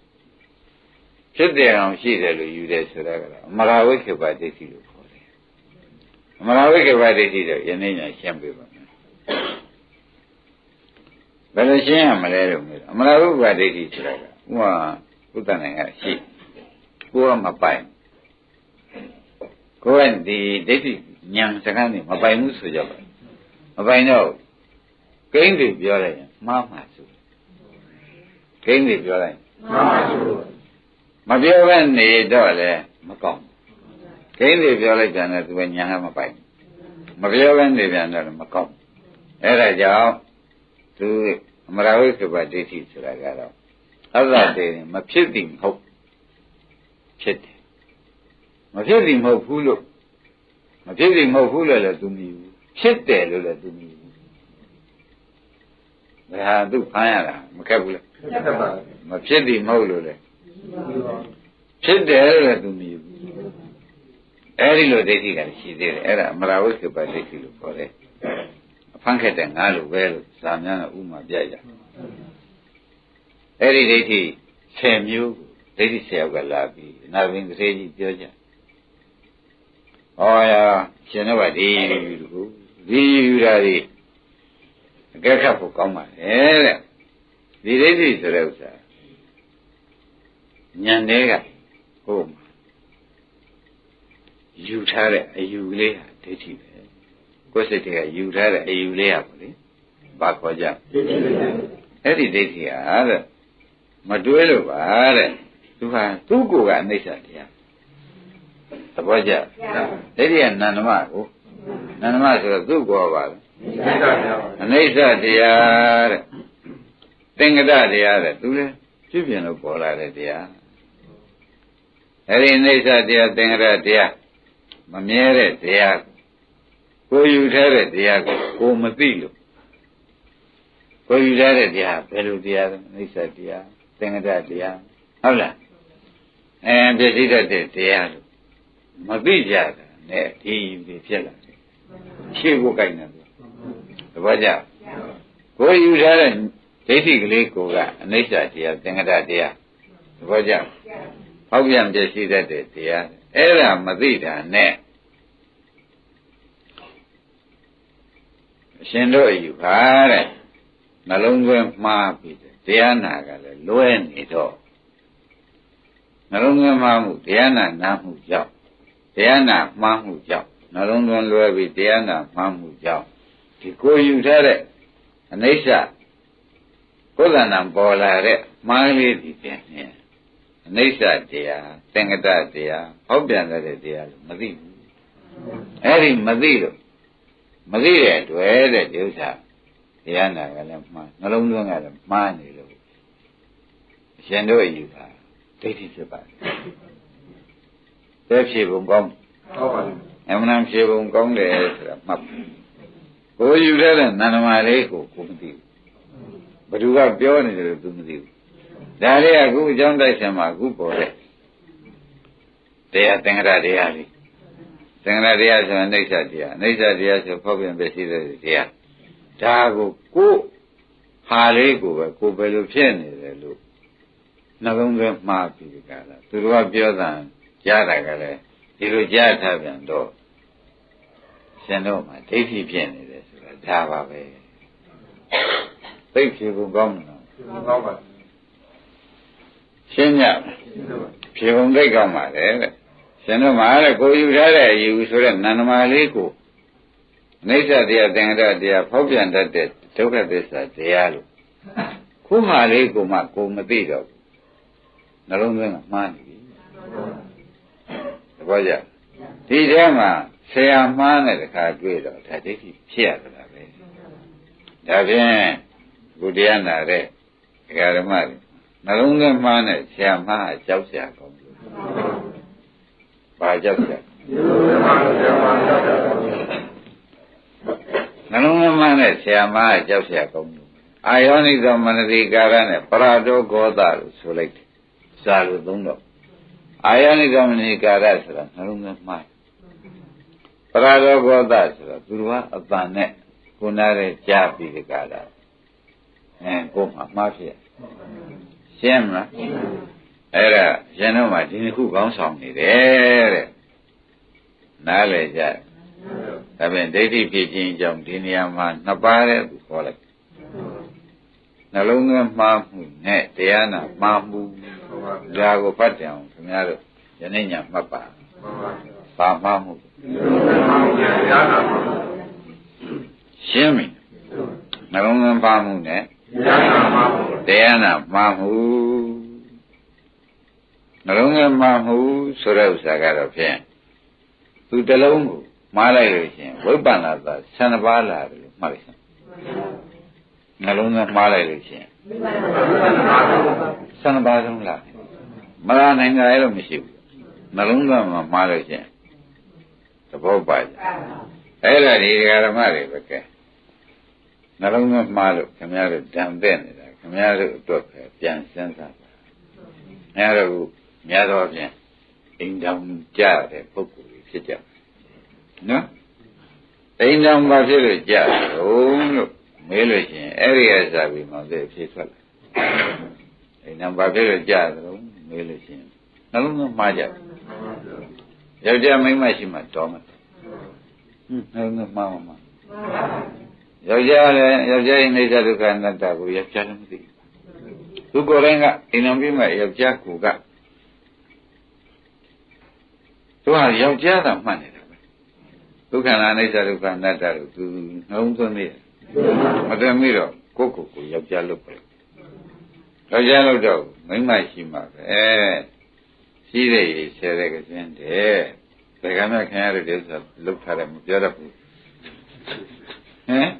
ဖြစ်တယ်အောင်ရှိတယ်လို့ယူတယ်ဆိုတာကတော့အမရာဝိခေပဒိဋ္ဌိလို့ခေါ်တယ်အမရာဝိခေပဒိဋ္ဌိတော့ယနေ့ညရှင်းပြပါမယ်ဘယ်လိုရှင်းရမလဲလို့ပြောအမရာဝိခေပဒိဋ္ဌိဆိုတာကဥမာဘုဒ္ဓနိုင်ငံရှိကိုယ်ကမပိုင်ကိုယ်ကဒီဒိဋ္ဌိဉာဏ်စကားနဲ့မပိုင်ဘူးဆိုကြပါမပိုင်တော့ကိန်းတွေပြောလိုက်ရင်မှားမှာဆိုကိန်းတွေပြောလိုက်မှားမှာဆိုမပြောဘဲနေတော့လည်းမကောင်းဘူးကိန်းတွေပြောလိုက်ပြန်တယ်သူကဉာဏ်ကမပိုင်မပြောဘဲနေပြန်တော့မကောင်းအဲ့ဒါကြောင့်သူအမရာဝိသုဘဒိဋ္ဌိဆိုတာကတော့အသတေမဖြစ်သည်မဟုတ်ဖြစ်တယ်မဖြစ်သည်မဟုတ်ဘူးလို့မဖြစ်သည်မဟုတ်ဘူးလို့လည်းသူမြည်ဘူးဖြစ်တယ်လို့လည်းသူမြည်ဘူးဒါသူဖမ်းရတာမခက်ဘူးလေမဖြစ်သည်မဟုတ်လို့လည်းဖြစ်တယ်လို့လည်းသူမြည်ဘူးအဲဒီလိုဒိဋ္ဌိကရှိသေးတယ်အဲ့ဒါအမရာဝိသုဘဒိဋ္ဌိလို့ခေါ်တယ်အဖမ်းခက်တဲ့ငါလိုပဲလို့ဇာများကဥမာပြကြအဲ့ဒီဒိဋ္ဌိ10မျိုးဒိဋ္ဌိ10ယောက်ကလာပြီးနာဘင်းတရေကြီးပြောကြဟောရရှင်တော့ကဒီယူတာဒီအကဲခတ်ဖို့ကောင်းပါလေတဲ့ဒီဒိဋ္ဌိဆိုတဲ့ဥစ္စာဉာဏ်တွေကဟုတ်မှာယူထားတဲ့အယူလေးဟာဒိဋ္ဌိပဲကိုယ်စိတ်တွေကယူထားတဲ့အယူလေးဟာပေါ့လေဘာခေါ်ကြအဲ့ဒီဒိဋ္ဌိဟာတဲ့မတွေးလို့ပါတဲ့သူဟာသူ့ကိုယ်ကအနိစ္စတရားသဘောကျဒိဋ္ဌိကနန္ဒမကို နန္ဒမဆိုတော့သူ့ကောပါလားအနိစ္စတရားတဲ့သင်္ကတတရားတဲ့သူလည်းဖြစ်ပြင်လို့ပေါ်လာတဲ့တရားအဲဒီအနိစ္စတရားသင်္ကတတရားမမြဲတဲ့တရားကိုယူထားတဲ့တရားကိုမသိလို့ကိုယူထားတဲ့တရားဘယ်လိုတရားလဲအနိစ္စတရားသင်္ကတတရားဟုတ်လားပြည့်စည်တတ်တဲ့တရားလို့မသိကြတာနဲ့ဒီဖြစ်လာတယ်ရှေ့ကိုကြိုက်နေတယ်သဘောကျကိုယူထားတဲ့ဒိဋ္ဌိကလေးကအနိစ္စတရားသင်္ကတတရားသဘောကျဟောက်ပြန်ပြည့်စည်တတ်တဲ့တရားအဲ့ဒါမသိတာနဲ့အရှင်တို့ယူပါတဲ့နှလုံးသွင်းမှားပြီးတရားနာကလည်းလွဲနေတော့နှလုံးသွင်းမှားမှုတရားနာမှုကြောင့်တရားနာမှားမှုကြောင့်နှလုံးသွင်းလွဲပြီးတရားနာမှားမှုကြောင့်ဒီကိုယူထားတဲ့အနိစ္စကိုယ်ကံပေါ်လာတဲ့မှားလေးဒီပြန်နေအနိစ္စတရားသင်္ကတတရားဟောက်ပြန်တဲ့တရားလို့မသိဘူးအဲ့ဒီမသိလို့မသိတဲ့အတွက်တဲ့ဒီဥစ္စာတရားနာကလည်းမှားနှလုံးသွင်းကလည်းမှားနေလို့အရှင်တို့အယူပါဒိဋ္ဌိဖြစ်ပါတယ်တဲ့ဖြေပုံကောင်းဟုတ်ပါဘူးအမှန်ဖြေပုံကောင်းတယ်ဆိုတာမှတ်ကိုယူတဲ့နန္ဒမာလေးကိုမသိဘူးဘယ်သူကပြောနေတယ်လို့သူမသိဘူးဒါလေးကအခုအကြောင်းတိုက်ဆံမှာအခုပေါ်တဲ့တရားသင်္ကတတရားလေးသင်္ကတတရားဆိုရင်အိဋ္ဌတရားအိဋ္ဌတရားဆိုဖောက်ပြန်ပြည့်စည်တဲ့တရားဒါကိုဟာလေးကိုပဲကိုဘယ်လိုဖြစ်နေတယ်လို့နှလုံးသွင်းမှားပြီးကြတာသူတို့ကပြောတာကြားတာကလည်းဒီလိုကြားထားပြန်တော့ရှင်တို့မှာဒိဋ္ဌိဖြစ်နေတယ်ဆိုတာဒါပါပဲသိဖြေဖို့ကောင်းတယ်နော်ကောင်းပါရှင်းညဖြေဖို့သိကောင်းပါတယ်တဲ့ရှင်တို့မှာတဲ့ကိုယူထားတဲ့အယူဆိုတဲ့နန္ဒမာလေးကိုအိဋ္ဌတရားသင်္ကတတရားဖောက်ပြန်တတ်တဲ့ဒုက္ခသစ္စာတရားလို့ခုဟာလေးကိုမှကိုမသိတော့ဘူးနှလုံးသွင်းကမှားနေပြီသဘောကျဒီထဲမှာဆရာမှားတဲ့တခါတွေ့တော့ဒါဒိဋ္ဌိဖြစ်ရတာပဲဒါဖြင့်ဘုရားနာတဲ့ဓမ္မတွေနှလုံးသွင်းမှားတဲ့ဆရာမှားအကြောက်ဆရာကောင်းလို့ဘာကြောက်ဆရာနှလုံးသွင်းမှားတဲ့ဆရာမှားအကြောက်ဆရာကောင်းလို့အာယောနိသောမနတိကာရနဲ့ပရာတောဂောသလို့ဆိုလိုက်တယ်စာလို့သုံးတော့အာယောနိသောမနတိကာရဆိုတာနှလုံးသွင်းမှားပရာတောဂောသဆိုတာသူတို့ကအတန်နဲ့ကိုနာတဲ့ကြားပြီးဒီကာရကိုမှမှားဖြစ်ရှင်းမလားအဲ့ဒါရှင်တို့မှဒီနှစ်ခုကောင်းဆောင်နေတယ်တဲ့နားလေကြဒါပြန်ဒိဋ္ဌိဖြစ်ခြင်းကြောင့်ဒီနေရာမှာနှစ်ပါးတဲ့သူခေါ်လိုက်နှလုံးသွင်းမှားမှုနဲ့တရားနာမှားမှုဒါကိုဖတ်ကြအောင်ခင်ဗျားတို့ယနေ့ညမှတ်ပါဘာမှားမှုရှင်းပြီနှလုံးသွင်းမှားမှုနဲ့တရားနာမှားမှုနှလုံးသွင်းမှားမှုဆိုတဲ့ဥစ္စာကတော့ဖြင့်သူတလုံးကိုမှားလိုက်လို့ရှိရင်ဝိပ္ပန္နသာ12ပါးလာတယ်လို့မှတ်လိုက်စမ်းနှလုံးသွင်းမှားလိုက်လို့ရှိရင်12ပါးလုံးလာမလာနိုင်ကြရဲ့လို့မရှိဘူးနှလုံးသွင်းမှားလို့ရှိရင်သဘောပါကြအဲ့ဒါဒီဓမ္မတွေပဲကဲနှလုံးသွင်းမှားလို့ခင်ဗျားတို့ဓာန်တဲ့နေတာခင်ဗျားတို့အတွက်ပဲပြန်စဉ်းစားပါခင်ဗျားတို့များသောဖြင့်အိမ်တောင်ကြတဲ့ပုဂ္ဂိုလ်တွေဖြစ်ကြနော်အိမ်တောင်ဘာဖြစ်လို့ကြတော့လို့မေးလို့ရှိရင်အဲ့ဒီအစားပြီးမှသိဖြစ်ထွက်လာအိမ်တောင်ဘာဖြစ်လို့ကြတော့မေးလို့ရှိရင်နှလုံးသွင်းမှားကြယောက်ျားမိန်းမရှိမှတော်မှာနှလုံးသွင်းမှားမှာယောက်ျားလည်းယောက်ျားရဲ့နေသဒုက္ခအနတ္တကိုယောက်ျားလည်းမသိဘူးသူကိုယ်တိုင်ကအိမ်တော်ပြီးမှယောက်ျားကိုကသူကယောက်ျားသာမှတ်နေတာပဲဒုက္ခအနိစ္စဒုက္ခအနတ္တကိုသူနှလုံးသွင်းနေတယ်မသွင်းပြီးတော့ကိုယ့်ကိုယ်ယောက်ျားလုပ်ပဲယောက်ျားလုပ်တော့မိန်းမရှိမှပဲရှိတဲ့ရေဆဲတဲ့ကစင်းတဲ့ ဒါကမှခင်ရတဲ့ဆိုလုတ်ထားတယ်မပြောတတ်ဘူးဟမ်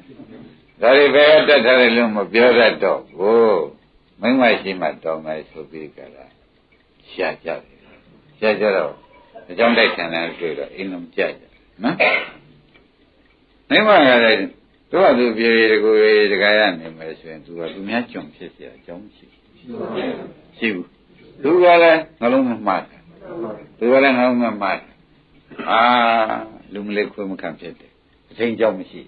ဒါတွေပဲတက်ထားတယ်လို့မပြောတတ်တော့ဘူးမိမရှိမှတောင်းလိုက်ဆိုပြီးကြတာရှာကြတယ်ရှာကြတော့အကြောင်းတိုက်ခံတယ်တွေ့တော့အင်းလုံးကြကြနော်မိမကလည်းတို့ကသူပြေတကူတကားရနေမယ်ဆိုရင်သူကသူများကြုံဖြစ်เสียအကြောင်းရှိဘူးသူကလည်းနှလုံးမမှတ်သူကလည်းနှလုံးမမှတ်လူမလေးခွေးမခံဖြစ်တယ်အထင်ကြောင့်မရှိ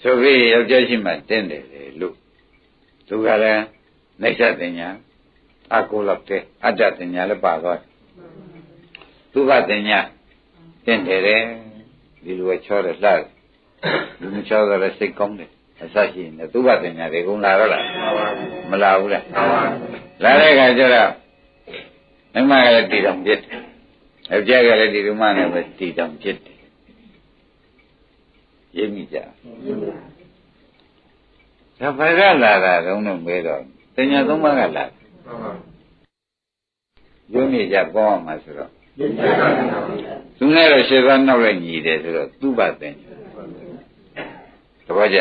ဆိုပြီးယောက်ျားရှိမှတင်းတယ်လေလို့သူကလည်းနှိစ္စတင်ညာအကုလောက်တဲ့အတ္တတင်ညာလည်းပါသွားသူကတင်ညာတင်းတယ်ဒီလိုချောတယ်လှတယ်လူမချောတော့လည်းစိတ်ကောင်းတယ်အစရှိနေသူကတင်ညာတွေကုန်လာတော့လားမလာဘူးလားလာတဲ့အခါကျတော့မိမကလည်းတည်တော်ပြစ်တယ်ယောက်ျားကလည်းဒီလိုမှလည်းပဲတည်တော်ပြစ်တယ်ရင်းမိကြဒါဘယ်ကလာတာတုံးတော့မဲတော့တင်ညာသုံးပါးကလာရုံးနေကြပေါင်းအောင်မှာဆိုတော့သူနဲ့တော့ရှေ့သားနောက်လိုက်ညီတယ်ဆိုတော့သူ့ဘာတင်သဘောကျ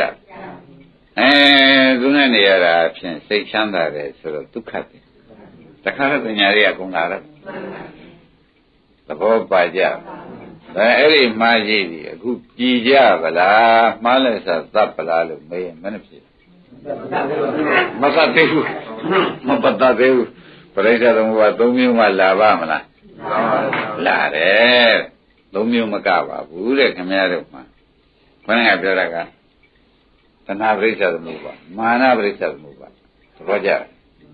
သူနဲ့နေရတာဖြင့်စိတ်ချမ်းသာတယ်ဆိုတော့ဒုက္ခတယ်တခါတော့တင်ညာတွေကကုန်လာတော့သဘောပါကြအဲ့ဒီမှားကြီးဒီအခုကြည်ကြဗလားမှားလဲဆိုသတ်ပလားလို့မေးရင်မနှဖြစ်မသတ်သေးဘူးမပတ်တတ်သေးဘူးပရိစ္ဆေသမုပ္ပါ၃မျိုးမှလာပါမလားလာတယ်၃မျိုးမကပါဘူးတဲ့ခင်ဗျားတို့မှာခေါင်းကပြောတာကတဏှာပရိစ္ဆေသမုပ္ပါမာနပရိစ္ဆေသမုပ္ပါသဘောကျ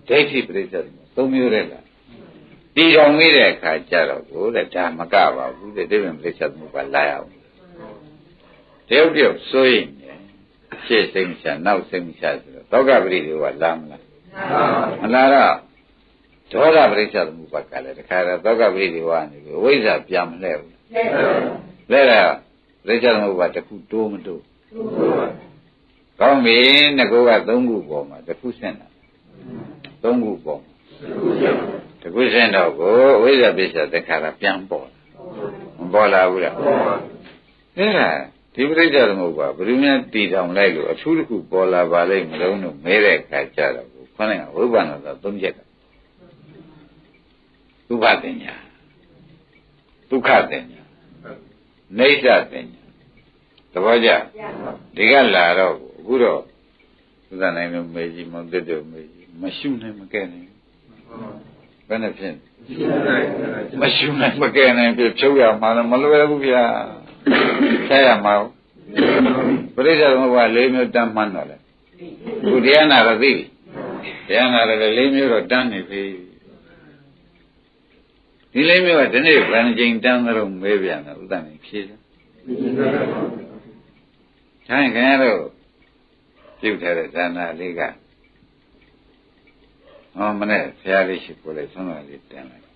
ဒိဋ္ဌိပရိစ္ဆေသမုပ္ပါ၃မျိုးတဲ့လားဒီတော်မိတဲ့အခါကျတော့ကိုတဲ့ဒါမကပါဘူးတဲ့ဒီပင်ပရိစ္ဆေသမုပ္ပါလာရအောင်တယောက်တယောက်စိုးရင်ရှေ့စိတ်ချနောက်စိတ်ချဆိုတော့သောကပရိတွေကလာမလားမလာတော့ဒေါသပရိစ္ဆေသမုပ္ပါကလည်းတခါတော့သောကပရိတွေကနေပြီးဝိဇ္ဇာပြန်မလဲဘူးလဲတော့ပရိစ္ဆေသမုပ္ပါတစ်ခုတိုးမတိုးကောင်းပြီငါက3ခုပေါ်မှာတစ်ခုဆင့်တာ3ခုပေါ်တစ်ခုဆင့်တော့ကိုဝိဇ္ဇာပစ္စယတခါတော့ပြန်ပေါ်မပေါ်လာဘူးလားအဲ့ဒါဒီပရိစ္ဆေသမုပ္ပါဘယ်သူများတည်ထောင်လိုက်လို့အထူးတစ်ခုပေါ်လာပါလိမ့်မလို့မဲတဲ့အခါကျတော့ခေါင်းကဝိပဿနာသာ3ချက်ကဒုက္ခတင်ညာဒုက္ခတင်ညာနေစ္စတင်ညာသဘောကျဒီကလာတော့အခုတော့သုဒ္ဓနိုင်လို့မေကြီးမောင်တက်တို့မေကြီးမရှုနိုင်မကဲနိုင်ဘယ်နဲ့ဖြစ်မရှုနိုင်မကဲနိုင်ပြဖြုတ်ရမှာလည်းမလွယ်ဘူးဗျာဆက်ရမှာပရိစ္ဆေသမုပ္ပါ၄မျိုးတန်းမှန်းတော့လေခုတရားနာတော့သိပြီတရားနာတော့၄မျိုးတော့တန်းနေပြီဒီလေးမျိုးကဒီနေ့ဗန်ကျင်တန်းတော့မေးပြန်တယ်ဥဒ္ဒနိုင်ဖြေတယ်။ဒါရင်ခင်ဗျားတို့ပြုတ်ထားတဲ့ဒါနာလေးကမနဲ့ဆရာလေးရှိကိုလည်းဆုံးတော်လေးတင်လိုက်။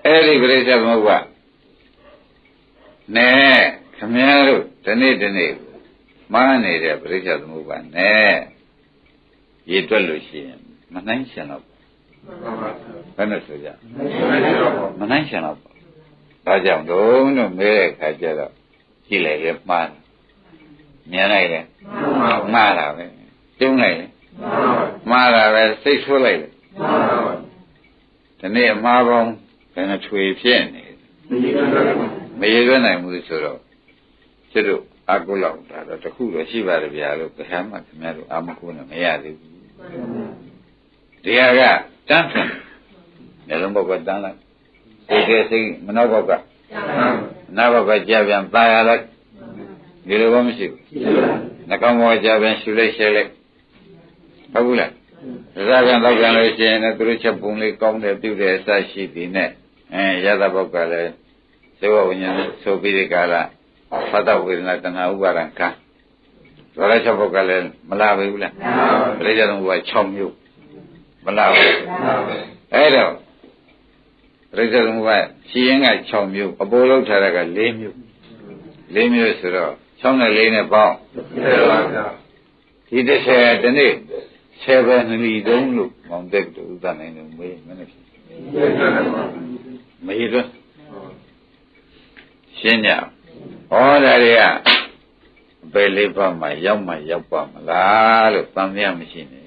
အဲ့ဒီပရိစ္ဆေသမုပ္ပါနဲ့ခင်ဗျားတို့ဒီနေ့မားနေတဲ့ပရိစ္ဆေသမုပ္ပါနဲ့ရေတွက်လို့ရှိရင်မနှိုင်းရှင်တော့ဘယ်နဲ့ဆိုကြမနှိုင်းရှင်တော့ဒါကြောင့်တို့မဲတဲ့ခါကျတော့ကြည့်လိုက်လေမှားမြင်လိုက်လေမှားတာပဲကျုံးလိုက်လေမှားတာပဲစိတ်ဆိုးလိုက်လေဒီနေ့အမှားပေါင်းဘယ်နှထွေဖြစ်နေမရေသွင်းနိုင်ဘူးဆိုတော့ကျတို့အကုလောက်တာတော့တခုတော့ရှိပါတယ်ဗျာလို့ပထမခင်ဗျားတို့အာမကုနဲ့မရသေးဘူးတရားကတန်းဖြင့်လည်းလုံးဘောကတန်းလိုက်စိတ်မနှောဘောကနာဘောကကြာပြန်ပါရလိုက်ဒီလိုဘာမရှိဘူးနှကောင်းဘောကြာပြန်ရှူလိုက်ရှဲလိုက်ဟုတ်ဘူးလားဒါကတော့ပြန်လို့ရှိရင်လည်းသူတို့ချက်ပုံလေးကောင်းတယ်ပြုတယ်အစရှိသည်နဲ့ရသဘောကလည်းသေဝဝိညာဉ်ဆိုပြီးဒီကလာဖတ်တော်ဝေဒနာတဏှာဥပါဒံကဒါလည်းချက်ဘောကလည်းမလာဘူးလားပရိစ္ဆေသမုပ္ပါ6မျိုးမလားအဲ့တော့ပရိစ္ဆေသမုပ္ပါရှင်းရင်က6မျိုးအပေါ်လောက်ထားတာက4မျိုး4မျိုးဆိုတော့6နဲ့4နဲ့ပေါင်းဒီ30ဒီနေ့7နှစ်တုံးလို့မောင်တက်တူဥဒ္ဒနိုင်လို့မေးမနေ့ မရတော့ရှင်းကြဩဒါတွေကအပေလေးပါးမှာရောက်မှရောက်ပါမလားလို့သံသယမရှိနဲ့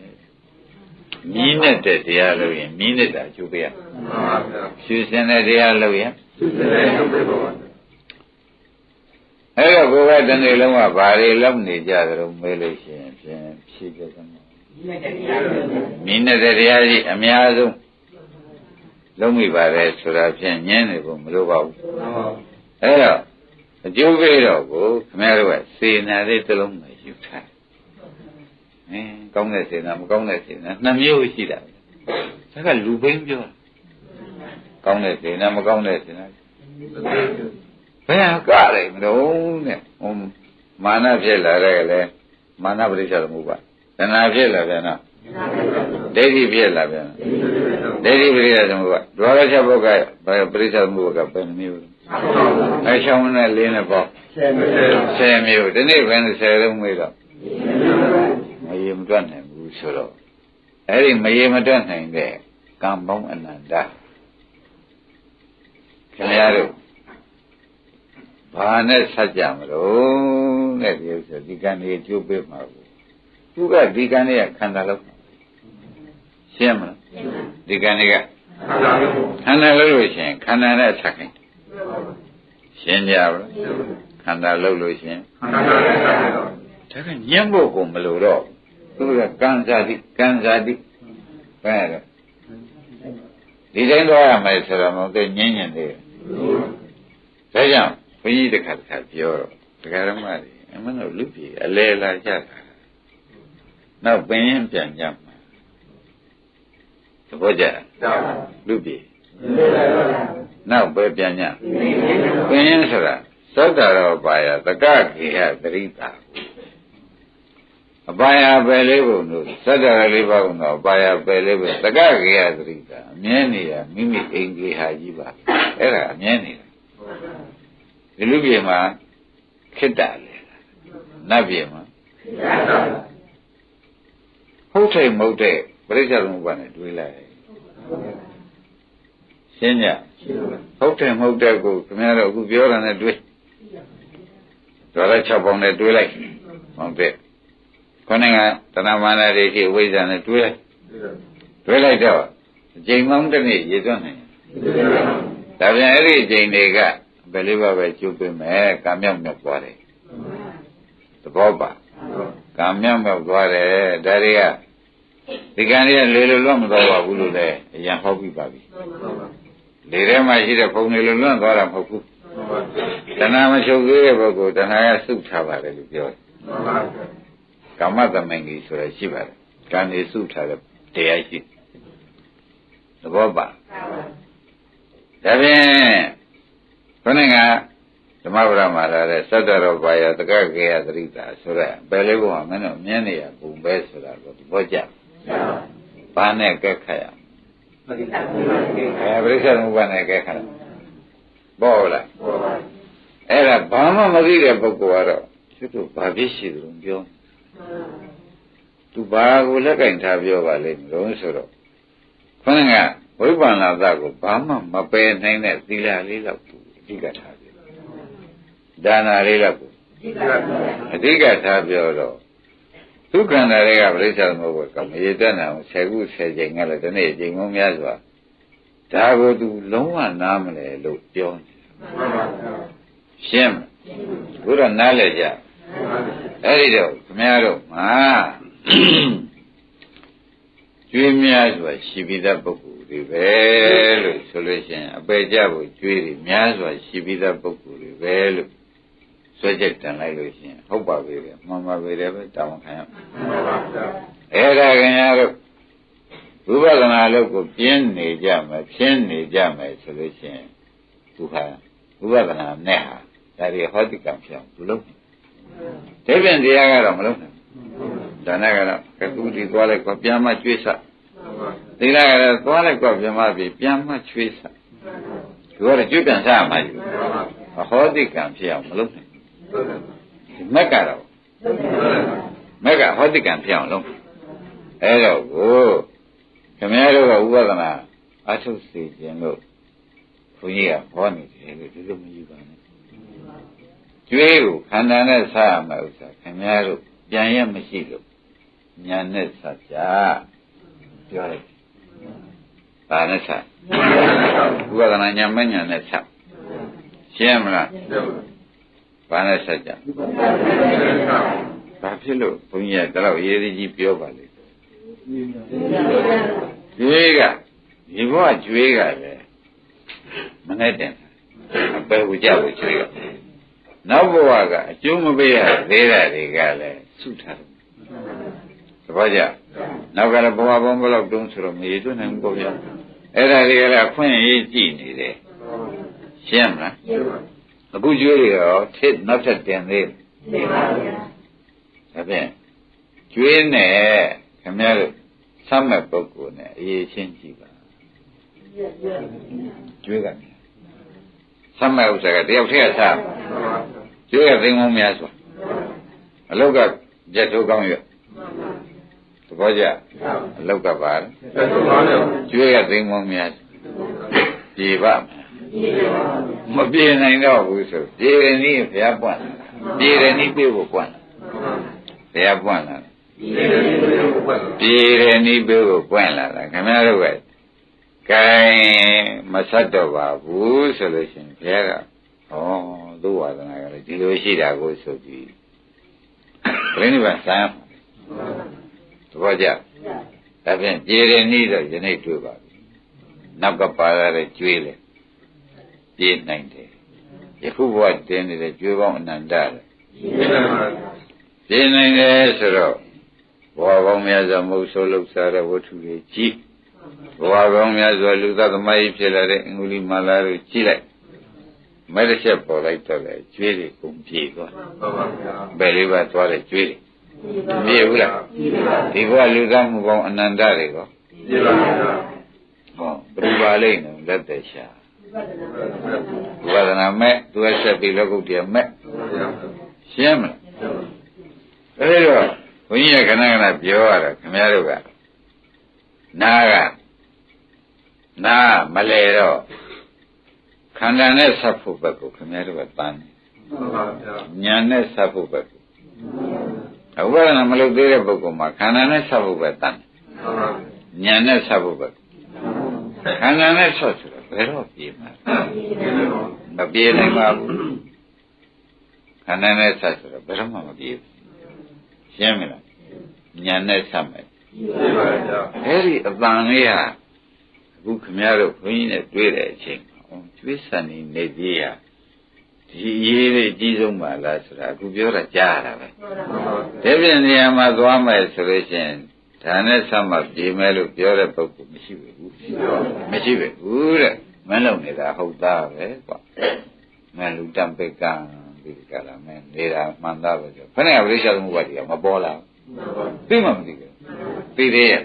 မြင်းနဲ့တဲ့တရားလို့ရင်မြင်းနဲ့တာကျုပ်ပြရဖြူစင်တဲ့တရားလို့ရင်ဖြူစင်တဲ့ကျုပ်ပြပါအဲ့တော့ကိုယ်ကတနေ့လုံးကဘာတွေလောက်နေကြသလိုမေးလို့ရှိရင်ဖြင့်ဖြေကြသမှာမြင်းနဲ့တရားကြီးအများဆုံးလုံးမိပါတယ်ဆိုတာဖြင့်ညင်းနေဖို့မလိုပါဘူးအဲ့တော့အကျိုးပေးတော့ကိုခင်ဗျားတို့ကစေနာလေးတစ်လုံးနဲ့ယူထားကောင်းတဲ့စေနာမကောင်းတဲ့စေနာနှစ်မျိုးရှိတာဒါကလူဘိန်းပြောကောင်းတဲ့စေနာမကောင်းတဲ့စေနာဘယ်ကလဲမလို့နဲ့မာနဖြစ်လာတဲ့လေမာနပရိစ္ဆေသမုပ္ပါတဏှာဖြစ်လာပြန်တော့ဒိဋ္ဌိဖြစ်လာပြန်ဒိဋ္ဌိပရိစ္ဆေသမုပ္ပါဒွါရချက်ဘုတ်ကပရိစ္ဆေသမုပ္ပါကဘယ်နှမျိုးလဲချောင်းနဲ့လေးနဲ့ပေါ့10မျိုးဒီနေ့ဘယ်10လုံးမေးတော့မရေမတွက်နိုင်ဘူးဆိုတော့အဲ့ဒီမရေမတွက်နိုင်တဲ့ကံပေါင်းအနန္တခင်ဗျားတို့ဘာနဲ့ဆက်ကြမလို့တဲ့ဒီဥစ္စာဒီကံလေးကျိုးပေးမှာကိုသူကဒီကံလေးကခန္ဓာလို့ရှင်းမလားဒီကံလေးကခန္ဓာလို့လို့ရှင်းခန္ဓာနဲ့ဆက်ခိုင်းရှင်းကြပါလားခန္ဓာလို့လို့ရှင်းခန္ဓာနဲ့ဆက်ခိုင်းတော့ဒါကညံ့ဖို့ကိုမလို့တော့သူကကံဇာတိဘယ်လဲဒီတိုင်းတော့ရမယ်ဆိုတော့မဟုတ်သေးညင်းညင်သေးဒါကြောင့်ဘုန်းကြီးတစ်ခါပြောတော့တရားဓမ္မတွေအမှန်တော့လူပြည်အလဲလာကြတာနောက်ပင်ရင်ပြန်ကြမှာသဘောကျလူပြည်နောက်ပဲပြန်ကြပင်ရင်ဆိုတာသောတာရောပါယတကခေဟသရိတာအပါယပယ်လေးဖို့လို့သတ္တရလေးပါးကတော့အပါယပယ်လေးပဲတကခေဟသရိတာအမြဲနေရမိမိအိမ်ကြီးဟာကြီးပါအဲ့ဒါအမြဲနေတာဒီလူပြေမှာခိတ္တလေနတ်ပြေမှာဟုတ်တယ်မဟုတ်တဲ့ပရိစ္ဆေသမုပ္ပါနဲ့တွေးလိုက်ရှင်းညဟုတ်တယ်မဟုတ်တဲ့ကိုခင်ဗျားတို့အခုပြောတာနဲ့တွေးဒေါ်လာ6ပေါင်နဲ့တွေးလိုက်ဟုတ်တယ်ခொနဲ့ကတဏမာနတွေရှိဝိဇ္ဇာနဲ့တွေးလိုက်တော့အချိန်မှတစ်နေ့ရေသွန်းနိုင်ဒါပြန်အဲ့ဒီအချိန်တွေကဘယ်လေးပါပဲကျုပ်ပေးမယ်ကံမြောက်မြောက်သွားတယ်သဘောပါကံမြောက်မြောက်သွားတယ်ဒါတွေကဒီကံတွေကလေလိုလွတ်မသွားပါဘူးလို့လည်းအရင်ဟောပြီးပါပြီလေထဲမှာရှိတဲ့ပုံတွေလိုလွတ်သွားတာမဟုတ်ဘူးတဏှာမချုပ်သေးတဲ့ပုဂ္ဂိုလ်တဏှာကစုထားပါတယ်လို့ပြောတယ်ကာမတမင်ကြီးဆိုရရှိပါတယ်ကံတွေစုထားတဲ့တရားရှိသဘောပါဒါဖြင့်ခொနကဓမ္မပဒမှာလာတဲ့သတ္တရောပါယတကခေယသရိတာဆိုတဲ့ဘယ်လေးဘုံမှာမင်းတို့မြင်နေရပုံပဲဆိုတာကိုသဘောကျဘာနဲ့ကဲခတ်ရပရိစ္ဆေသမုပ္ပါနဲ့ကဲခတ်ဘောလားအဲ့ဒါဘာမှမသိတဲ့ပုဂ္ဂိုလ်ကတော့သူတို့ဘာဖြစ်ရှိတယ်လို့ပြောသူဘာကိုလက်ကင်ထားပြောပါလိမ့်မလို့ဆိုတော့ခொနကဝိပ္ပန္နသကိုဘာမှမပယ်နိုင်တဲ့သီလလေးတော့အဓိကထားပြောဒါနာလေးတော့အဓိကထားပြောတော့သူခန္ဓာတွေကပြိဿသမုပ္ပါကမရေတတ်နိုင်အောင်10ခု10ချိန်ကလည်းဒီနေ့ချိန်ပေါင်းများစွာဒါကိုသူလုံးဝနားမလဲလို့ပြောနေရှင်းဘုရားနားလဲကြအဲ့ဒီတော့ခမည်းတော်မှာကျွေးများစွာရှိပြီးသားပုဂ္ဂိုလ်တွေပဲလို့ဆိုလို့ရှိရင်အပေကြဖို့ကျွေးတွေများစွာရှိပြီးသားပုဂ္ဂိုလ်တွေပဲလို့ဆွဲချက်တန်လိုက်လို့ရှိရင်ဟုတ်ပါပြီလေမှန်ပါပြီလေပဲတောင်းခံရအဲ့ဒါခင်ဗျားတို့ဝိပဿနာလို့ကိုပြင်းနေကြမယ်ဖြင်းနေကြမယ်ဆိုလို့ရှိရင်သူဟာဝိပဿနာနဲ့ဟာဒါတွေဟောတိကံဖြစ်အောင်သူလုပ်တယ်ဒီပြင်တရားကတော့မလုပ်နိုင်ဒါနဲ့ကတော့ကသူဒီသွားလိုက်ကွာပြန်မှကျွေးဆက်သီလကတော့သွားလိုက်ကွာပြန်မှပြန်မှကျွေးဆက်သူကတော့ကျွေးပြန်စားမှယူဟောတိကံဖြစ်အောင်မလုပ်နိုင်မက်ကတော့မက်ကဟောတိကံဖြစ်အောင်လုပ်အဲ့တော့ကိုခင်ဗျားတို့ကဥပဒနာအထုတ်စီခြင်းလို့ဘ ဘုန်းကြီးကဟောနေတယ်လို့ဒီလိုမယူပါနဲ့ကျွေးကိုခန္ဓာနဲ့စားရမယ်ဥစ္စာခင်ဗျားတို့ပြန်ရမရှိလို့ညာနဲ့စားကြပြောလိုက်ဘာနဲ့စားဥပဒနာညာမညာနဲ့စားရှင်းမလားဘာနဲ့စားကြဘာဖြစ်လို့ဘုန်းကြီးကတော့ရေးကြီးပြောပါလိမ့်ကျွေးကဒီဘဝကျွေးကလည်းမနဲ့တင်အပယ်ကိုကြောက်ကိုကျွေးကနောက်ဘဝကအကျိုးမပေးရသေးတာတွေကလည်းဆုထားတယ်သဘောကျနောက်ကလည်းဘဝပေါင်းဘယ်လောက်တုံးဆိုတော့မရသွနိုင်ဘူးပေါ့ဗျာအဲ့ဒါတွေကလည်းအခွင့်အရေးကြည့်နေတယ်ရှင်းမလားအခုကျွေးတွေရောထစ်နောက်ထပ်တင်သေးတယ်ပါဗျာဒါဖြင့်ကျွေးနဲ့ခင်ဗျားတို့ဆမ်းမဲ့ပုဂ္ဂိုလ်နဲ့အရေးချင်းကြည့်ပါကျွေးကဆမ်းမဲ့ဥစ္စာကတယောက်တည်းကစားကျွေးကသိမ်းမောင်းများစွာအလုတ်ကကြက်ထိုးကောင်းရွက်သဘောကျအလုတ်ကပါကျွေးကသိမ်းမောင်းများပြေပါမပြေနိုင်တော့ဘူးဆိုပြေရနည်းဘုရားပွင့်ပြေရနည်းပြေဖို့ပွင့်ဘုရားပွင့်လာပြေရနည်းပြေဖို့ပွင့်လာတာခင်ဗျားတို့ကကဲမဆက်တော့ပါဘူးဆိုလို့ရှိရင်ဘုရားကသူ့ဝါဒနာကလည်းဒီလိုရှိတာကိုဆိုပြီးပြိဋိဘံဆန်းသဘောကျဒါဖြင့်ပြေရနည်းတော့ယနေ့တွေ့ပါပြီနောက်ကပါရတဲ့ကျွေးလေပြေးနိုင်တယ်ယခုဘဝတင်းနေတဲ့ကျွေးပေါင်းအနန္တလေပြေးနိုင်တယ်ဆိုတော့ဘဝပေါင်းများစွာမဟုတ်ဆိုးလို့စားတဲ့ဝတ္ထုတွေကြည့်ဘဝပေါင်းများစွာလူသားသမိုင်းဖြစ်လာတဲ့အင်္ဂုလိမာလာတို့ကြည့်လိုက်မဲတစ်ချက်ပေါ်လိုက်တော့လေကျွေးတွေကုန်ပြေးသွားဟုတ်ပါဗျာဘယ်လေးပါသွားတဲ့ကျွေးတွေပြေးဘူးလားဒီဘဝလူသားမှုပေါင်းအနန္တတွေကောပြေးပါဗျာဟောဘယ်ပါလိမ့်နော်လက်သက်ရှာဝါဒနာမဲ့သူအဆက်ပြီးလောကုတ္တရာမဲ့ရှင်းမလားအဲဒီတော့ဘုန်းကြီးကခဏခဏပြောရတာခင်ဗျားတို့ကနာမလဲတော့ခန္ဓာနဲ့ဆက်ဖို့ဘက်ကိုခင်ဗျားတို့ကတန်းတယ်ညာနဲ့ဆက်ဖို့ဘက်ကိုဥပဒနာမလုပ်သေးတဲ့ပုဂ္ဂိုလ်မှာခန္ဓာနဲ့ဆက်ဖို့ပဲတန်းတယ်ညာနဲ့ဆက်ဖို့ဘက်ခန္ဓာနဲ့ဆက်ဆိုတော့ဘယ်တော့ပြေးမှာမပြေးနိုင်ပါဘူးခန္ဓာနဲ့ဆက်ဆိုတော့ဘယ်တော့မှမပြေးဘူးရှင်းမလားညာနဲ့ဆက်မယ်အဲ့ဒီအပန်လေးဟာအခုခမရတို့ဘုန်းကြီးနဲ့တွေ့တဲ့အချိန်ကျွေးဆန်နေသေးရဒီရေးလေးကြီးဆုံးပါလားဆိုတာအခုပြောတာကြားရတာပဲဒါပြင်နေရာမှာသွားမယ်ဆိုလို့ရှိရင်ဒါနဲ့ဆက်မှပြေးမယ်လို့ပြောတဲ့ပုဂ္ဂိုလ်မရှိဘူးမရှိဘူးတဲ့မလုံနေတာဟုတ်သားပဲကွာမလူတံပိကံဒီကလာမယ်နေတာမှန်သားပဲဆိုခဏကပရိစ္ဆေသမုပ္ပါဒ်ကမပေါ်လာသိမှမသိဘူးသိသေးရဲ့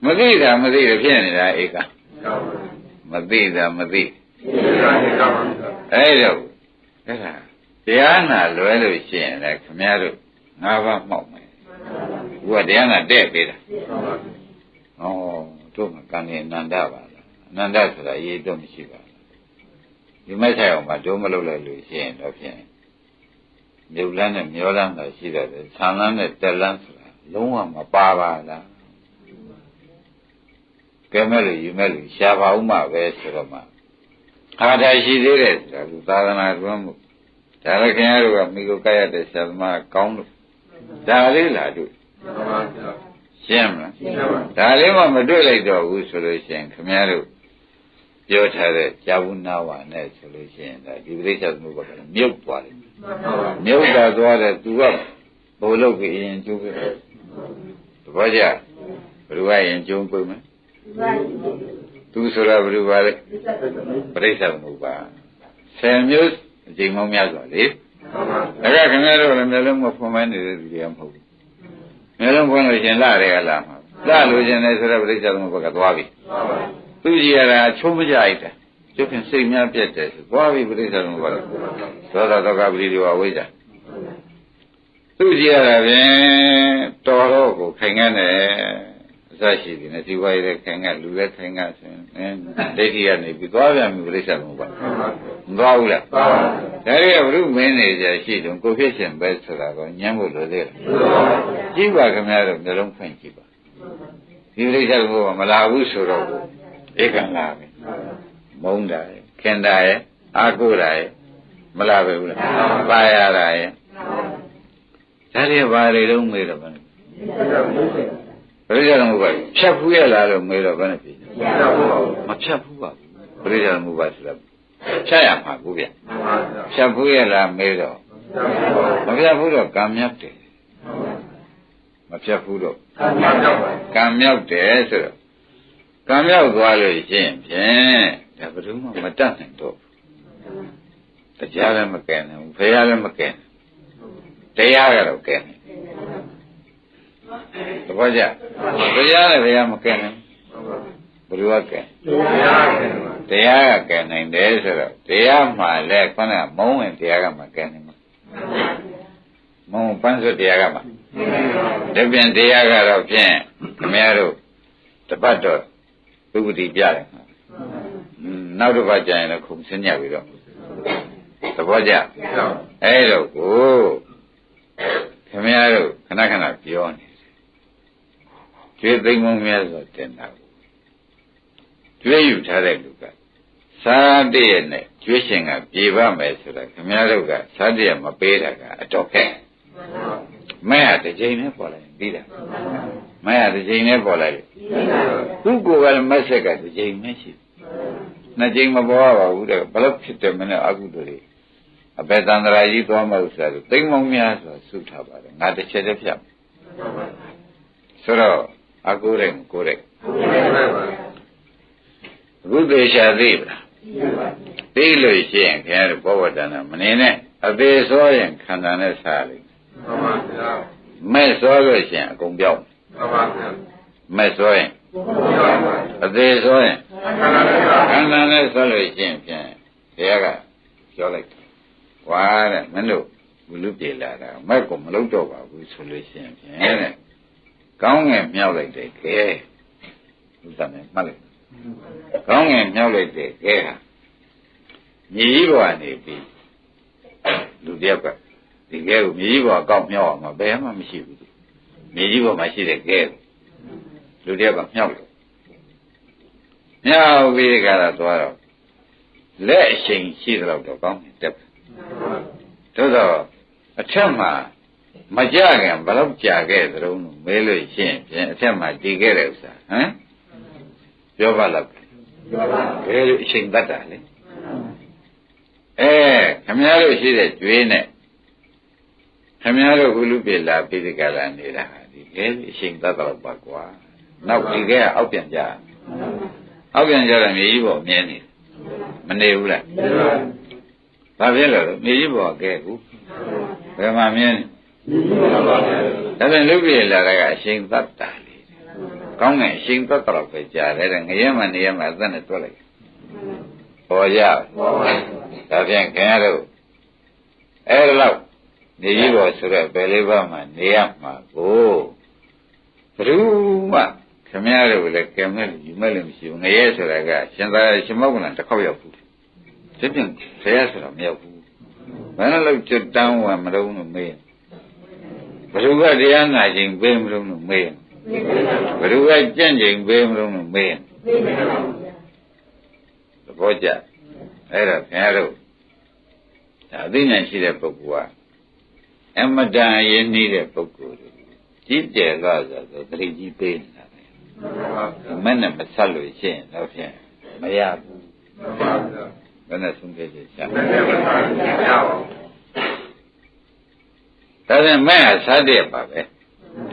မသိတာမသိတယ်ဖြစ်နေတာဧကမသိတာမသိအဲ့တော့အဲ့ဒါတရားနာလွယ်လို့ရှိရင်လည်းခမည်းတော်၅ပါးမှောက်မယ်ဘုရားတရားနာတဲ့ပေးတာတို့ကကံနဲ့အနန္တပါလားအနန္တဆိုတာရေးတော့မရှိပါဘူးဒီမဲ့ဆိုင်အောင်မှာတို့မလုပ်လိုက်လို့ရှိရင်တော့ဖြင့်မြုပ်လန်းနဲ့မျောလန်းတာရှိတယ်ဆံလန်းနဲ့တက်လန်းဆိုတာလုံးဝမပါပါလားကဲမဲ့လို့ယူမဲ့လို့ရှားပါဦးမှာပဲဆိုတော့မှအာထာရှိသေးတယ်ဆိုတာလူသာသနာ့တွန်းမှုဒါလည်းခင်ဗျားတို့ကမိကိုကြိုက်ရတဲ့ဆရာသမားကောင်းလို့ဒါလေးလာတွေ့ရှင်းမလားဒါလေးမှမတွေ့လိုက်တော့ဘူးဆိုလို့ရှိရင်ခင်ဗျားတို့ပြောထားတဲ့ကြာဝနာဝနဲ့ဆိုလို့ရှိရင်ဒါဒီပရိစ္ဆေသမုပ္ပါဒ်ကမြုပ်သွားတယ်မြုပ်တာသွားတယ်သူကဘိုလ်လုတ်ပြီးရင်ကျိုးပြတယ်သဘောကျဘယ်လိုရင်ကျုံပွေမယ်သူဆိုတာဘယ်လိုပါလဲပရိစ္ဆေသမုပ္ပါဒ်10မျိုးအချိန်မောင်းများစွာလေဒါကခင်ဗျားတို့လည်းမျိုးလုံးမဖွင့်မနေတဲ့သူတွေကမဟုတ်ဘူးမျိုးလုံးဖွင့်လို့ရှင်လာတယ်ကလားလာလို့ရှင်တယ်ဆိုတော့ပရိစ္ဆေသမုပ္ပါဒ်ကသွားပြီသူကြည်ရတာချုံးမကြိုက်တယ်ကျုပ်ဖြင့်စိတ်များပြတ်တယ်ဆိုသွားပြီပရိစ္ဆေသမုပ္ပါဒ်သောတာတောကပရိဒီဝဝိဇ္ဇာသူကြည်ရတာဖြင့်တော်တော့ကိုခိုင်ငန်းတယ်အ ရှိသည်နဲ့ဒီဝါရတဲ့ခင်ကလူလည်းခင်ကဆိုရင်ဒိဋ္ဌိကနေပြီးသွားပြန်ပြီပြိဿသမုပ္ပါဒ်မသွားဘူးလားဒါရီကဘုရုမင်းနေကြရှိတုန်းကိုဖြစ်ရှင်ပဲဆိုတာကညံဖို့လိုသေးတယ်ကြည့်ပါခင်ဗျားတို့နှလုံးဖွင့်ကြည့်ပါဒီပြိဿသမုပ္ပါဒ်မလာဘူးဆိုတော့ဧကံလာပဲမုန်းတာရဲ့ခင်တာရဲ့အာကိုတာရဲ့မလာပဲဘူးလားပါရတာရဲ့ဒါရီဘာတွေတော့မေးတော့ဘာလဲပရိစ္ဆေသမုပ္ပါဒ်ဖြတ်ဖူးရလားလို့မေးတော့ဘယ်နဲ့ပြီမဖြတ်ဖူးပါဘူးပရိစ္ဆေသမုပ္ပါဒ်ဆိုတာဖြတ်ရမှာကိုဗျဖြတ်ဖူးရလားမေးတော့မဖြတ်ဖူးတော့ကံမြောက်တယ်မဖြတ်ဖူးတော့ကံမြောက်တယ်ဆိုတော့ကံမြောက်သွားလို့ရှိရင်ဖြင့်ဒါဘယ်သူမှမတတ်နိုင်တော့ဘူးတရားလည်းမကဲနိုင်ဘူးဖရာလည်းမကဲနိုင်တရားကတော့ကဲနိုင်သဘောကျတရားနဲ့ဘယ်မကဲနိုင်ဘယ်လိုကဲတရားကကဲနိုင်တယ်ဆိုတော့တရားမှလည်းခေါင်းကမုံဝင်တရားကမှကဲနိုင်မှာမုံပန်းစွတရားကမှတပြန်တရားကတော့ဖြင့်ခင်ဗျားတို့တပတ်တော့သုပတိပြတယ်နောက်တစ်ပတ်ကျရင်လည်းခုံဆင်းညပြီတော့သဘောကျအဲ့တော့ကိုခင်ဗျားတို့ခဏခဏပြောနေကျွေးသိမ်းမုံများဆိုတင်တာကျွေးယူထားတဲ့လူကသာတည့်ရဲ့နဲ့ကျွေးရှင်ကပြေပါမယ်ဆိုတာခင်ဗျားတို့ကသာတည့်မပေးတာကအတော်ခက်မဲရတစ်ချိန်နဲ့ပေါ်လိုက်ပြီးတာမဲရတစ်ချိန်နဲ့ပေါ်လိုက်သူ့ကိုယ်ကလည်းမက်ဆက်ကတစ်ချိန်နဲ့ရှိနှစ်ချိန်မပေါ်ပါဘူးတဲ့ဘလို့ဖြစ်တယ်မနဲ့အကုသိုလ်တွေအပေတန္တရာကြီးသွားမှဥစ္စာတွေသိမ်းမုံများဆိုဆုထားပါတယ်ငါတစ်ချက်တည်းဖြတ်ဆိုတော့အကိုယ်ရင်ကိုယ်ရင်အခုသေချာသိပါလားသိလို့ရှိရင်ခင်ဗျားတို့ဘောဝတ္တနာမနေနဲ့အသေးစောရင်ခန္ဓာနဲ့စားလိမ့်မှန်ပါဗျာမဲ့စောလို့ရှိရင်အကုန်ပြောင်းမှန်ပါဗျာမဲ့စောရင်အသေးစောရင်ခန္ဓာနဲ့စားလို့ရှိရင်ဖြင့်ဘုရားကပြောလိုက်ဝါတဲ့မင်းတို့ဘုလူပြေလာတာမဲ့ကိုမလုပ်တော့ပါဘူးဆိုလို့ရှိရင်ဖြင့်တဲ့ကောင်းငယ်မြောက်လိုက်တယ်ကဲဥစ္စာနဲ့မှတ်လိုက်ကောင်းငယ်မြောက်လိုက်တယ်ကဲဟာမြေကြီးပေါ်ကနေပြီးလူတယောက်ကဒီကဲကိုမြေကြီးပေါ်ကောက်မြောက်အောင်မဘယ်မှမရှိဘူးမြေကြီးပေါ်မှာရှိတဲ့ကဲလူတယောက်ကမြောက်တယ်မြောက်ပြီးကြတာသွားတော့လက်အချိန်ရှိတော့ကောင်းတယ်တက်သို့တော့အထက်မှာမကြခင်ဘယ်တော့ကြာခဲ့သလုံးလို့မဲလို့ရှင်းဖြင့်အထက်မှာတည်ခဲ့တဲ့ဥစ္စာဟမ်ပြောပါလားပြောပါဘယ်လိုအချိန်တတ်တာလဲခမည်းတော်ရှိတဲ့ကျွေးနဲ့ခမည်းတော်ဘုလူပြေလာပြီးဒီကလာနေတာဒီဘယ်လိုအချိန်တတ်တော့ပါကွာနောက်ဒီကအောက်ပြန်ကြအောက်ပြန်ကြတာမြေကြီးပေါ်မြင်နေမနေဘူးလားဘာဖြစ်လို့မြေကြီးပေါ်ကဲကူဘယ်မှာမြင်ဒါပြန်လူပြေလာတာကအချိန်သတ်တာလေကောင်းတဲ့အချိန်သတ်တော့ပဲကြားတယ်ငရဲမှနေရမှအသက်နဲ့တွက်လိုက်ပေါ်ရဒါပြန်ခင်ဗျားတို့အဲ့ဒါလောက်နေကြီးပေါ်ဆိုတော့ဘယ်လေးပါမှနေရမှာကိုဘယ်သူမှခင်ဗျားတို့လည်းကံမဲ့ယူမဲ့လည်းမရှိဘူးငရဲဆိုတာကရှင်သာရှင်မောက္ကလန်တစ်ခေါက်ရောက်ဘူးဒီပြင်ဆရာဆိုတာမရောက်ဘူးဘယ်နဲ့လို့ကျွတ်တန်းဝမလုံးလို့မေးဘယ်သူကတရားနာခြင်းပေးမလို့မေးဘယ်သူကကြံ့ခြင်းပေးမလို့မေးသဘောကျအဲ့ဒါခင်ဗျားတို့ဒါအသိဉာဏ်ရှိတဲ့ပုဂ္ဂိုလ်ကအမတန်ရင်းနှီးတဲ့ပုဂ္ဂိုလ်ကြီးကျယ်သွားဆိုတော့တတိကြီးပေးနေတာပဲမနဲ့မဆက်လို့ရှိရင်တော့ဖြင့်မရဘူးဘယ်နဲ့ဆုံးဖြတ်ချက်ရှာဒါနဲ့မဲ့ဟာစားတဲ့ပါပဲ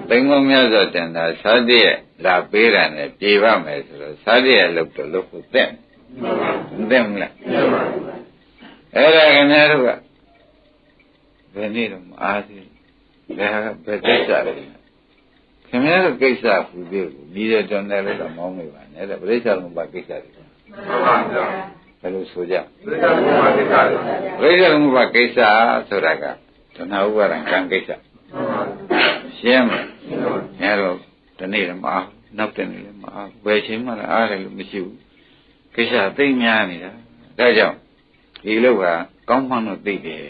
သိငုံများဆိုတင်တာစားတဲ့လာပေးတာနဲ့ပြေပါမယ်ဆိုတော့စားတဲ့လို့တော့လို့ဖို့တဲ့မသိဘူးလားအဲ့ဒါခင်ဗျားတို့ကဘယ်နည်းတော့မအားသေးဘယ်ကိစ္စလဲခင်ဗျားတို့ကိစ္စဖူးသေးဘူးမိရတွန်းတယ်လို့တော့မောင်းနေပါနဲ့တဲ့ပြိဿလုံးပါကိစ္စတွေမှန်ပါဗျာဘယ်လိုဆိုကြပြိဿလုံးပါကိစ္စတွေပြိဿလုံးပါကိစ္စဆိုတာကတဏှာဥပါဒံကံကိစ္စရှင်းမလားငါတို့ဒီနေ့တော့မအား နောက်တဲ့နေလည်းမအားဘယ်ချိန်မှလည်းအားတယ်လို့မရှိဘူးကိစ္စသိများနေတာဒါကြောင့်ဒီလောက်ကကောင်းမှန်းတော့သိတယ်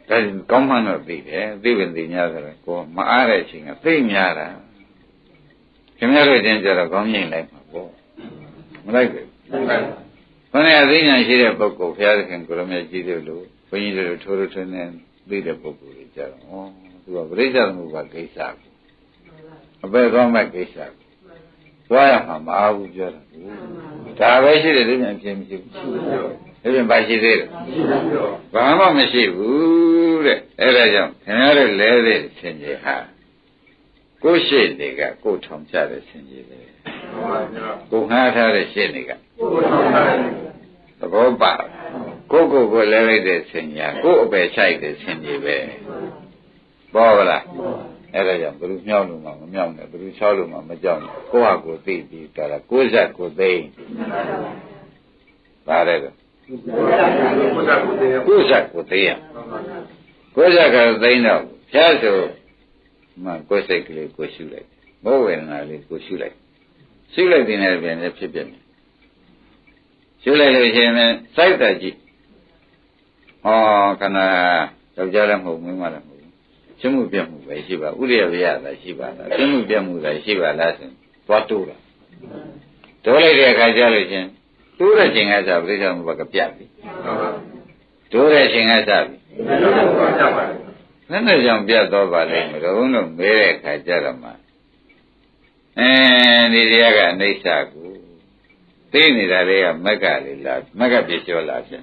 ဒါကောင်းမှန်းတော့သိတယ်သိပင်သိများဆိုတော့ကိုမအားတဲ့အချိန်ကသိများတာခင်ဗျားတို့ချင်းကြတော့ကောင်းငိမ့်လိုက်မှာပေါ့မလိုက်ဘူးခொနည်းအသိဉာဏ်ရှိတဲ့ပုဂ္ဂိုလ်ဘုရားသခင်ကိုရမေကြီးတို့လိုဘုန်းကြီးတို့ထိုးထိုးထွန်းနေသိတဲ့ပုဂ္ဂိုလ်တွေကြတော့သူကပရိစ္ဆေသမုပ္ပါကိစ္စကိုအပေကောင်းမဲ့ကိစ္စကိုသွားရမှာမအားဘူးပြောတာဒါပဲရှိတယ်ဒီပြန်ဖြစ်မရှိဘူးဒီပြန်ပါရှိသေးတယ်ဘာမှမရှိဘူးတဲ့အဲ့ဒါကြောင့်ခင်ဗျားတို့လဲတဲ့ဆင်ကြီးဟာကိုယ်ရှိတွေကကိုယ်ထောင်ချတဲ့ဆင်ကြီးပဲကိုငှားထားတဲ့ရှင်းတွေကသဘောပါကိုလဲလိုက်တဲ့ဆင်ကြီးကိုအပယ်ဆိုင်တဲ့ဆင်ကြီးပဲပေါ်လားအဲ့ဒါကြောင့်ဘယ်လိုမြောက်လို့မှမမြောက်နဲ့ဘယ်လိုချောက်လို့မှမကြောက်နဲ့ကိုယ့်ဟာကိုယ်သိပြီးကြတာကိုယ်ဇက်ကိုယ်သိပါတယ်ကိုယ်ဇက်ကိုသိရကိုယ်ဇက်ကသိတော့ဘုရားဆိုမှကိုယ်စိတ်ကလေးကိုရှုလိုက်ဘောဝေဒနာလေးကိုရှုလိုက်ရှုလိုက်တဲ့နေ့ပြန်လည်းဖြစ်ပြမယ်ရှုလိုက်လို့ရှိရင်စိုက်တာကြည့်ဟောခဏယောက်ျားလည်းမဟုတ်မိန်းမလည်းမဟုတ်ရှင်းမှုပြတ်မှုပဲရှိပါဥရိယဝိရသာရှိပါလားရှင်းမှုပြတ်မှုသာရှိပါလားဆိုသွားတိုးတာတိုးလိုက်တဲ့အခါကျလို့ချင်းတိုးတဲ့ချိန်ကစားပြိဿမှုဘကပြတ်ပြီတိုးတဲ့ချိန်ကစားပြီနဲ့ကြောင့်ပြတ်တော့ပါလိမ့်မယ်တော့ဘုန်းတော်မဲတဲ့အခါကျတော့မှဒီတရားကအနိစ္စကိုသိနေတာတွေကမက္ကလေးလားမက္ကပြည့်ကျော်လားဖြစ်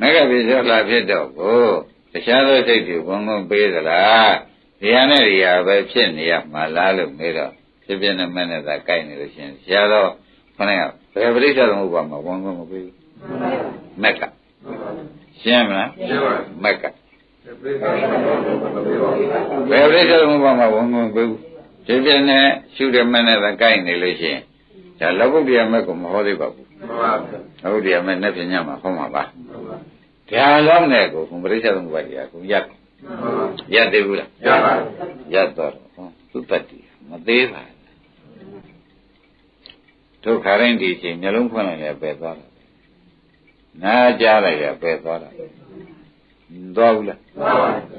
မက္ကပြည့်ကျော်လားဖြစ်တော့ကိုတခြားသောစိတ်တွေဘုံဘုံပေးသလားဒီဟာနဲ့ဒီဟာပဲဖြစ်နေရမှာလားလို့မေးတော့ဖြစ်ဖြစ်နဲ့မဲ့နဲ့သာကြိုက်နေလို့ရှင်ဆရာတော်ခဏကဘယ်ပရိစ္ဆေသမုပ္ပါမှာဘုံဘုံမပေးဘူးမက္ကရှင်းမလားမက္ကဘယ်ပရိစ္ဆေသမုပ္ပါမှာဘုံဘုံပေးဘူးဖြစ်ဖြစ်နဲ့ရှုတဲ့မဲ့နဲ့သာကြိုက်နေလို့ရှင်ဒါလောကုတ္တရာမဲ့ကိုမဟောသေးပါဘူးလောကုတ္တရာမဲ့နဲ့ပြညမှာဟောမှာပါဒါလောက်နဲ့ကိုဘုံပရိစ္ဆေသမုပ္ပါကြီးကရက်သေးဘူးလားရပါဘူးရက်တော့သူတတ်တယ်မသေးပါဒုက္ခရင်းဒီချိန်မျိုးလုံးဖွင့်လိုက်လည်းပယ်သွားတာနားကြားလိုက်လည်းပယ်သွားတာသွားဘူးလား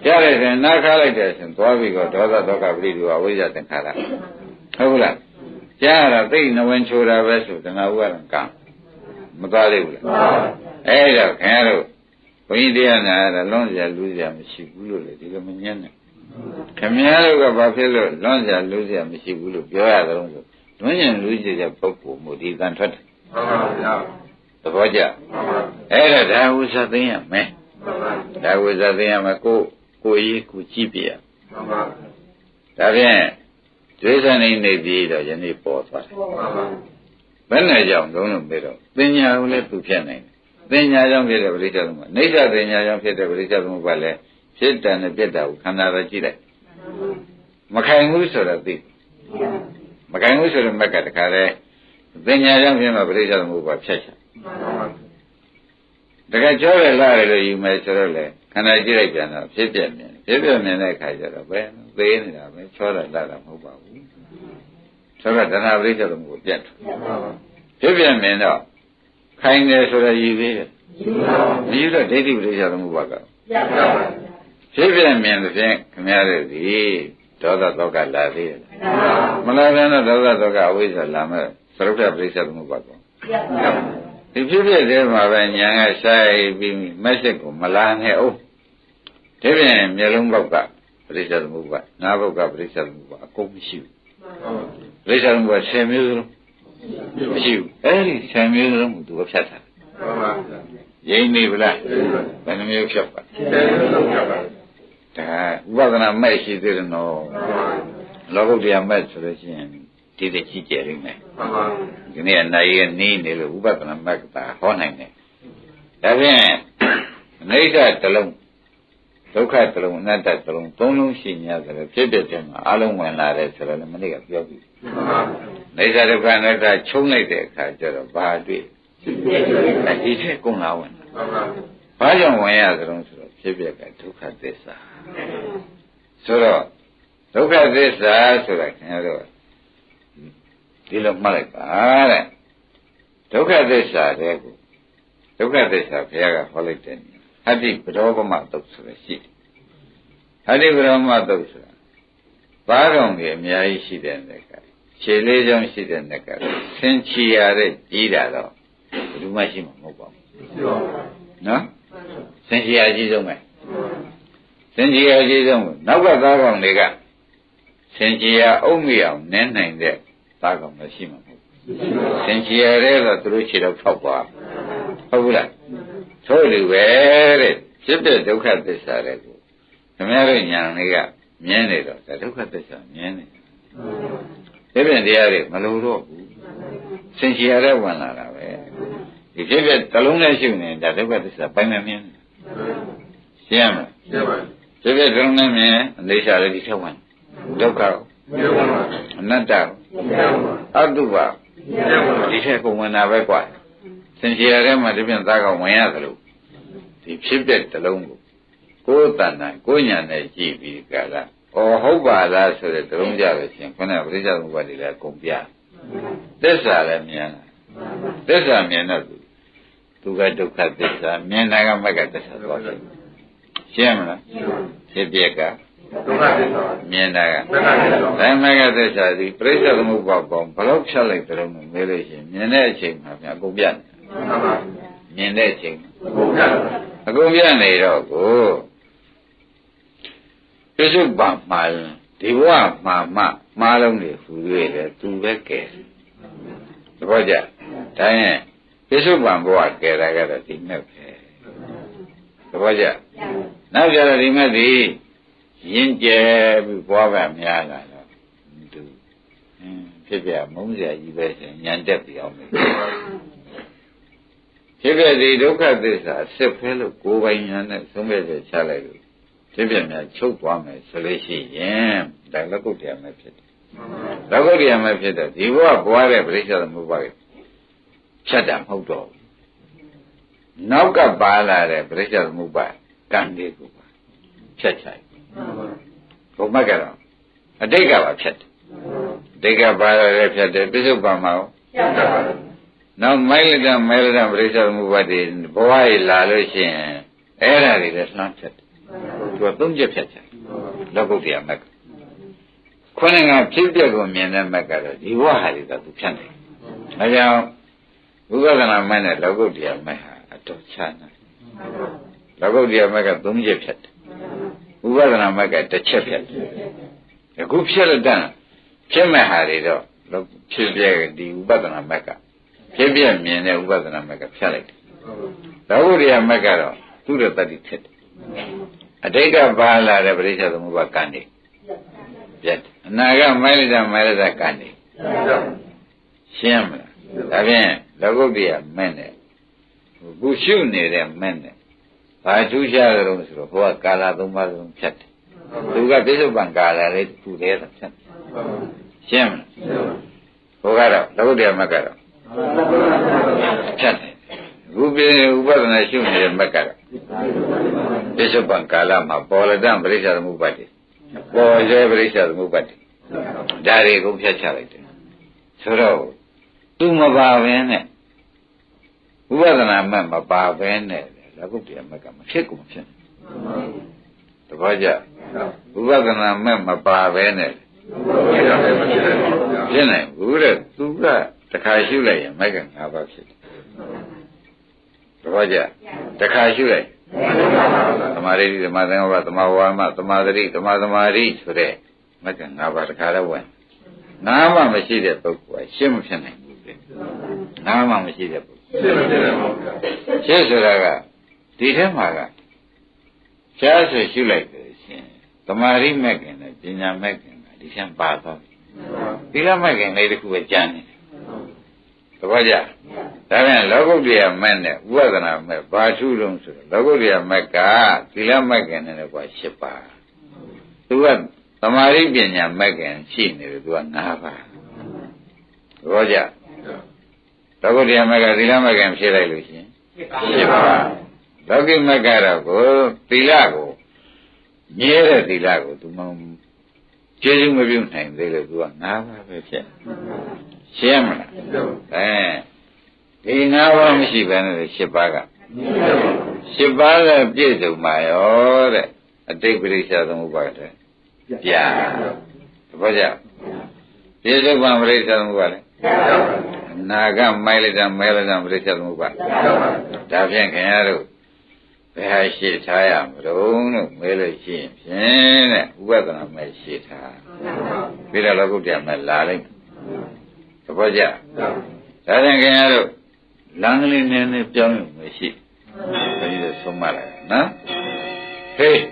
ကြားလိုက်ရင်နားခါလိုက်တယ်ဆိုသွားပြီးတော့ဒေါသဒုက္ခပရိဒီဝဝိဇ္ဇသင်္ခါရဟုတ်ဘူးလားကြားရတော့သိနဝင်ချိုတာပဲဆိုတဏှာဥပါဒံကံမသွားသေးဘူးလားအဲ့တော့ခင်ဗျားတို့ဘုန်းကြီးတရားနာရလွန်စရာလူစရာမရှိဘူးလို့လေဒီလိုမညံ့နဲ့ခင်ဗျားတို့ကဘာဖြစ်လို့လွန်စရာလူစရာမရှိဘူးလို့ပြောရကြတော့ဆိုတွင်းကျင်လူကြီးတဲ့ပုဂ္ဂိုလ်မို့ဒီတန်ထွက်တယ်ဟုတ်ပါဗျာသဘောကျအဲ့ဒါဒါဝိသသိရမယ်ဒါဝိသသိရမယ်ကိုကြီးကိုကြည့်ပြရဟုတ်ပါဒါဖြင့်ဒွေဆန်နေပြီးတော့ယနေ့ပေါ်သွားတယ်ဟုတ်ပါဘယ်နဲ့ကြောင့်လုံးလုံးပြီးတော့ပညာကိုလည်းသူဖြစ်နိုင်တယ်ပညာကြောင့်ဖြစ်တဲ့ပရိစ္ဆေသမုပ္ပါနိစ္စပညာကြောင့်ဖြစ်တဲ့ပရိစ္ဆေသမုပ္ပါလည်းဖြစ်တယ်နဲ့ပြတ်တာကိုခန္ဓာတော့ကြည့်လိုက်မခိုင်ဘူးဆိုတော့သိမခိုင်ဘူးဆိုတော့မက်ကတခါလဲပညာကြောင့်ဖြစ်မှာပရိစ္ဆေသမုပ္ပါဖြတ်ချတကယ်ကြောရလာတယ်လို့ယူမယ်ဆိုတော့လေခန္ဓာကြည့်လိုက်ပြန်တော့ဖြစ်ပြမြင်တဲ့အခါကျတော့ပဲသေးနေတာပဲချောတာလာတာမဟုတ်ပါဘူးဆိုတော့တဏှာပရိစ္ဆေသမုပ္ပါပြတ်ဖြစ်ပြမြင်တော့ခိုင်းတယ်ဆိုတော့ယူသေးတယ်မယူတော့ဒိဋ္ဌိပရိစ္ဆေသမုပ္ပါကဖြစ်ပြမြင်တဲ့ဖြင့်ခင်ဗျားတို့ဒီဒေါသဒုက္ခလာသေးတယ်မလာပြန်တော့ဒေါသဒုက္ခအဝိဇ္ဇာလာမဲ့သရုပ်ထပရိစ္ဆေသမုပ္ပါကောဒီဖြစ်ဖြစ်သေးမှာပဲညာကဆိုင်ပြီးမက်စစ်ကိုမလာနဲ့အောင်ဒီပြင်မျိုးလုံးဘောက်ကပရိစ္ဆေသမုပ္ပါနားဘောက်ကပရိစ္ဆေသမုပ္ပါအကုန်မရှိဘူးပရိစ္ဆေသမုပ္ပါ10မျိုးလုံးမရှိဘူးအဲ့ဒီ10မျိုးလုံးကိုသူကဖြတ်တာဟုတ်ပါဘူးရိမ့်နေဗလားဘယ်နှမျိုးဖြတ်ပါ10မျိုးလုံးဖြတ်ပါဒါဥပဒနာမဲ့ရှိသေးတယ်နော်လောကုတ္တရာမဲ့ဆိုလို့ရှိရင်ဒီတကြည့်ကြလိမ့်မယ်မှန်ပါဒီနေ့နိုင်ရနေနေလို့ဥပဒနာမဲ့ကဟောနိုင်တယ်ဒါဖြင့်အနိစ္စတစ်လုံးဒုက္ခတစ်လုံးအနတ္တတစ်လုံးသုံးလုံးရှိ냐ဆိုတော့ဖြစ်တဲ့တည်းမှာအလုံးဝင်လာတယ်ဆိုတော့လည်းမနေ့ကပြောပြီမှန်ပါနိစ္စဒုက္ခအနတ္တချုံးလိုက်တဲ့အခါကျတော့ဘာတွေ့ဒီထက်ကုန်လာဝင်မှန်ပါဘာကြောင့်ဝင်ရသလဲဆိုတော့ဖြစ်ပြကဒုက္ခသစ္စာဆိုတော့ ဒုက္ခသစ္စာဆိုတာခင်ဗျားတို့ဒီလိုမှတ်လိုက်ပါတဲ့ဒုက္ခသစ္စာတဲ့ကိုဒုက္ခသစ္စာဘုရားကဟောလိုက်တယ်ဟတ္တိပရောပမတုတ်ဆိုရရှိတယ်ဟတ္တိပရောပမတုတ်ဆိုတာဘာတော်ကြီးအများကြီးရှိတဲ့နေကခြေလေးချောင်းရှိတဲ့နေကဆင်ချီရတဲ့ကြီးတာတော့ဘယ်သူမှရှိမှာမဟုတ်ပါဘူးနော်ဆင်ချီရကြီးဆုံးပဲဆင်ချီရကြီးဆုံးနောက်ကသားကောင်တွေကဆင်ချီရအုံမိအောင်နင်းနိုင်တဲ့သားကောင်မရှိမှာမဟုတ်ဘူးဆင်ချီရတဲ့တော့သူတို့ခြေတော့ထောက်ပါဟုတ်ဘူးလားထို့လူပဲတဲ့ဖြစ်တဲ့ဒုက္ခသစ္စာတွေကိုခင်ဗျားတို့ညာလေးကမြင်နေတော့ဒုက္ခသစ္စာမြင်နေဒီပြင်တရားတွေမလို့တော့ဘူးဆင်ချီရတဲ့ဝင်လာတာပဲဒီဖြစ်ဖြစ်တလုံးနဲ့ရှုနေတာဒုက္ခသစ္စာပိုင်းမမြင်ရှင်းရမလားရှင်းပါပြီဖြစ်ဖြစ်တလုံးနဲ့မြင်အနေရှာလည်းဒီထက်ဝင်ဒုက္ခအနတ္တအတုပဒီထက်ကိုဝင်တာပဲကွာဆင်ချီရတဲ့မှာဒီပြင်သားကောင်ဝင်ရသလိုဒီဖြစ်တဲ့တလုံးကိုယ်တဏ္ဍာကိုညာနဲ့ကြည့်ပြီးကြလားဩဟုတ်ပါလားဆိုတဲ့တလုံးကြလို့ရှင်ခဏပရိစ္ဆေသမုပ္ပါဒ်တွေလည်းကုန်ပြသစ္စာလည်းမြင်တာသစ္စာမြင်တော့သူကဒုက္ခသစ္စာမြင်တာကမဂ္ဂသစ္စာသွားတယ်ရှင်းမလားဖြစ်ပြက်ကဒုက္ခသစ္စာမြင်တာကမဂ္ဂသစ္စာဒီပရိစ္ဆေသမုပ္ပါဒ်ပေါင်းဘယ်လောက်ဖြတ်လိုက်တယ်လို့မေးလို့ရှင်မြင်တဲ့အချိန်မှာပြန်အကုန်ပြတယ်မြင်တဲ့အချိန်အကုန်ပြနေတော့ကိုပြစ္ဆုတ်ပါမှာဒီဘဝမှာမှားလုံးတွေဟူ၍လေသူပဲကဲသဘောကျဒါရင်ပြစ္ဆုတ်ပါဘဝကဲတာကတော့ဒီမဲ့ပဲသဘောကျနောက်ကြတော့ဒီမဲ့ဒီရင်ကျဲပြီးဘဝကများလာတော့သူဖြစ်ပြမုန်းစရာကြီးပဲရှင်ညံတက်ပြီးအောင်မယ်ဖြစ်ပြဒီဒုက္ခသစ္စာစစ်ဖဲလို့ကိုယ်ပိုင်ညာနဲ့သုံးပြချက်ချလိုက်လို့ဖြစ်ပြများချုပ်သွားမယ်ဆိုလို့ရှိရင်ဒါလကုတ်တရားမဲ့ဖြစ်တယ်လကုတ်တရားမဲ့ဖြစ်တဲ့ဒီဘဝဘွားတဲ့ပရိစ္ဆေသမုပ္ပါဒ်ဖြတ်တာမဟုတ်တော့ဘူးနောက်ကပါလာတဲ့ပရိစ္ဆေသမုပ္ပါဒ်ကံလေးကိုပါဖြတ်ချလိုက်ဘုမတ်ကတော့အတိတ်ကပါဖြတ်တယ်အတိတ်ကပါလာတဲ့ဖြတ်တယ်ပြစ္ဆုတ်ပါမှာဖြတ်တာပါနောက်မိုက်လက်တမဲလက်တပရိစ္ဆေသမုပ္ပါဒ်ဘဝကြီးလာလို့ရှိရင်အဲ့ဒါတွေလည်းလှမ်းဖြတ်တယ်သူကသုံးချက်ဖြတ်ချင်လောကုတ္တရာမက်ကခုနကဖြစ်ပျက်ကိုမြင်တဲ့မက်ကတော့ဒီဘဝဟာတွေကသူဖြတ်နေအဲကြောင့်ဝိပဿနာမက်နဲ့လောကုတ္တရာမက်ဟာအတော်ချာနာလောကုတ္တရာမက်ကသုံးချက်ဖြတ်တယ်ဝိပဿနာမက်ကတစ်ချက်ဖြတ်တယ်အခုဖြတ်တဲ့ဖြစ်မဲ့ဟာတွေတော့ဖြစ်ပျက်ဒီဝိပဿနာမက်ကဖြစ်ပျက်မြင်တဲ့ဝိပဿနာမက်ကဖြတ်လိုက်တယ်လောကုတ္တရာမက်ကတော့သူ့ရဲ့တတိဖြစ်တယ်အတိတ်ကပါလာတဲ့ပရိစ္ဆေသမုပ္ပါဒ်ကံနေပြတ်အနာကမိုက်လိုက်တာကံနေရှင်းမလားဒါဖြင့်လောကုတ္တရာမဲ့နဲ့ခုရှုနေတဲ့မဲ့နဲ့ဘာထူးခြားကြလို့ဆိုတော့ဘုရားကာလသုံးပါးလုံးဖြတ်တယ်သူကပြစ္ဆုတ်ပံကာလလေးတစ်ခုတည်းဖြတ်ရှင်းမလားဘုရားကတော့လောကုတ္တရာမဲ့ကတော့ဖြတ်တယ်ခုပြဥပဒနာရှုနေတဲ့မဲ့ကတော့ပြစ္ဆုတ်ပံကာလမှာပေါ်လက်တံပရိစ္ဆေသမုပ္ပါဒ်ပေါ်ရဲပရိစ္ဆေသမုပ္ပါဒ်ဒါတွေကိုဖြတ်ချလိုက်တယ်ဆိုတော့သူမပါဘဲနဲ့ဥပဒနာမဲ့မပါဘဲနဲ့လောကုတ္တရာမဲ့ကမဖြစ်ကုန်ဖြစ်တပည့်ကြဥပဒနာမဲ့မပါဘဲနဲ့ဖြစ်နိုင်ဘူးတဲ့သူကတခါရှုလိုက်ရင်မဲ့က၅ပါးဖြစ်တယ်တပည့်ကြတခါရှုလိုက်သမာဓိသမာသင်္ကပ္ပသမာဝါမသမာဓိသမာသမာဓိဆိုတဲ့မက္က၅ပါးတခါတော့ဝင်၅မှမရှိတဲ့ပုဂ္ဂိုလ်ကရှင်းမဖြစ်နိုင်ဘူးလေ၅မှမရှိတဲ့ပုဂ္ဂိုလ်ရှင်းဆိုတာကဒီထဲမှာကရှားဆိုရှုလိုက်တယ်ရှင်သမာဓိမက္ကနဲ့ပညာမက္ကကဒီချမ်းပါသွားပြီသီလမက္ကလေးတစ်ခုပဲကျန်နေတယ်သဘောကျဒါပြန်လောကုတ္တရာမက်နဲ့ဥပဒနာမက်ဘာထူးလုံးဆိုတော့လောကုတ္တရာမက်ကသီလမက်ကနဲ့ကွာ၈ပါးသူကသမာဓိပညာမက်ကရှိနေတယ်သူက၅ပါးသဘောကျလောကုတ္တရာမက်ကသီလမက်ကဖြစ်လိုက်လို့ရှိရင်၈ပါးလောကိမက်ကတော့ကိုသီလကိုမြဲတဲ့သီလကိုသူမ ကျေးဇူးမပြုနိုင်သေးလို့သူက၅ပါးပဲဖြစ်ရှင်းမလားဒီ၅ပါးမရှိဘဲနဲ့၈ပါးက၈ပါးကပြည့်စုံပါရောတဲ့အတိတ်ပရိစ္ဆာသမုပ္ပါဒ်တဲ့ပြာသဘောကျပြည့်စုံပါပရိစ္ဆာသမုပ္ပါဒ်လေနာကမိုက်လိုက်တာမဲလိုက်တာပရိစ္ဆာသမုပ္ပါဒ်ဒါဖြင့်ခင်ဗျားတို့ဘယ်ဟာရှိထားရမလို့မဲလို့ရှိရင်ဖြင့်တဲ့ဥပဒနာမဲရှိထားပြီးတော့လောကုတ္တရာမဲလာလိုက်သဘောကျဒါဖြင့်ခင်ဗျားတို့လမ်းကလေးနည်းနည်းပြောင်းရုံမရှိဘယ်လိုဆုံးမလဲနော်ဟေး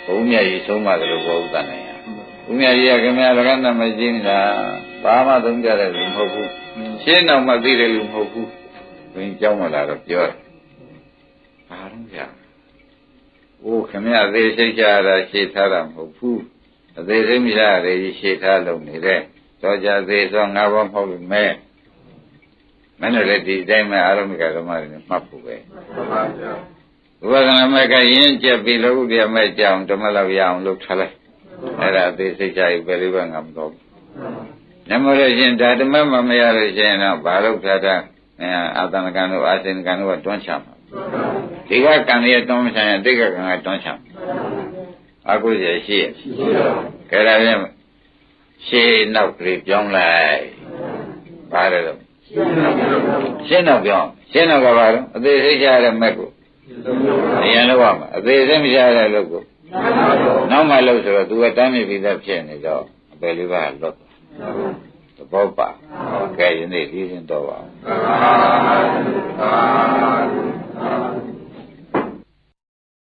ဘုံမြတ်ကြီးဆုံးမတယ်လို့ဘောဥဒ္ဒနိုင်ရဘုံမြတ်ကြီးကခင်ဗျားလက္ခဏာမရှိနေတာဘာမှသုံးကြတဲ့လူမဟုတ်ဘူးရှင်းတော့မှသိတယ်လူမဟုတ်ဘူးဘင်းကြောင်းမလာတော့ပြောတယ်ဘာလို့ကြာအိုးခင်ဗျားသေးစိတ်ကြတာရှင်းထားတာမဟုတ်ဘူးအသေးစိတ်မိသားရေရှင်းထားလို့နေတဲ့တော့ကြသေးဆိုငါဘောမဟုတ်ဘူးမဲမင်းတို့လည်းဒီအတိုင်းပဲအာရုံကဓမ္မတွေနဲ့မှတ်ဖို့ပဲမှန်ပါဗျာဥပဒနာမဲ့ကရင်းကျက်ပြီးလို့ဒီမဲ့ကြောင်ဓမ္မလောက်ရအောင်လုပ်ထားလိုက်အဲ့ဒါအသေးစိတ်ကြပြီပဲလေးပဲငါမတော့ဘူးနမရရှင်ဓမ္မမမရလို့ရှင်တော့ဘာလို့ထားတာအာသနကံတို့အာစေနကံတို့ကတွန်းချမှာဒီကကံရဲ့တွန်းချရင်တိတ်ကကံကတွန်းချမှာအကုသိုလ်ရှိရဲ့ကဲဒါဖြင့်ရှေးနောက်ကလေးပြောင်းလိုက်ပါတယ်လို့ရှင်းတော့ပြောင်းရှင်းတော့ကဘာလို့အသေးစိတ်ချရတဲ့မက်ကိုအရင်လောက်ပါမှာအသေးစိတ်မချရတဲ့လို့ကိုနောက်မှလို့ဆိုတော့သူကတမ်းမြပြီးသားဖြစ်နေတော့အပယ်လေးပါးလွတ်သဘောပါကဲယနေ့ဒီရင်တော့ပါ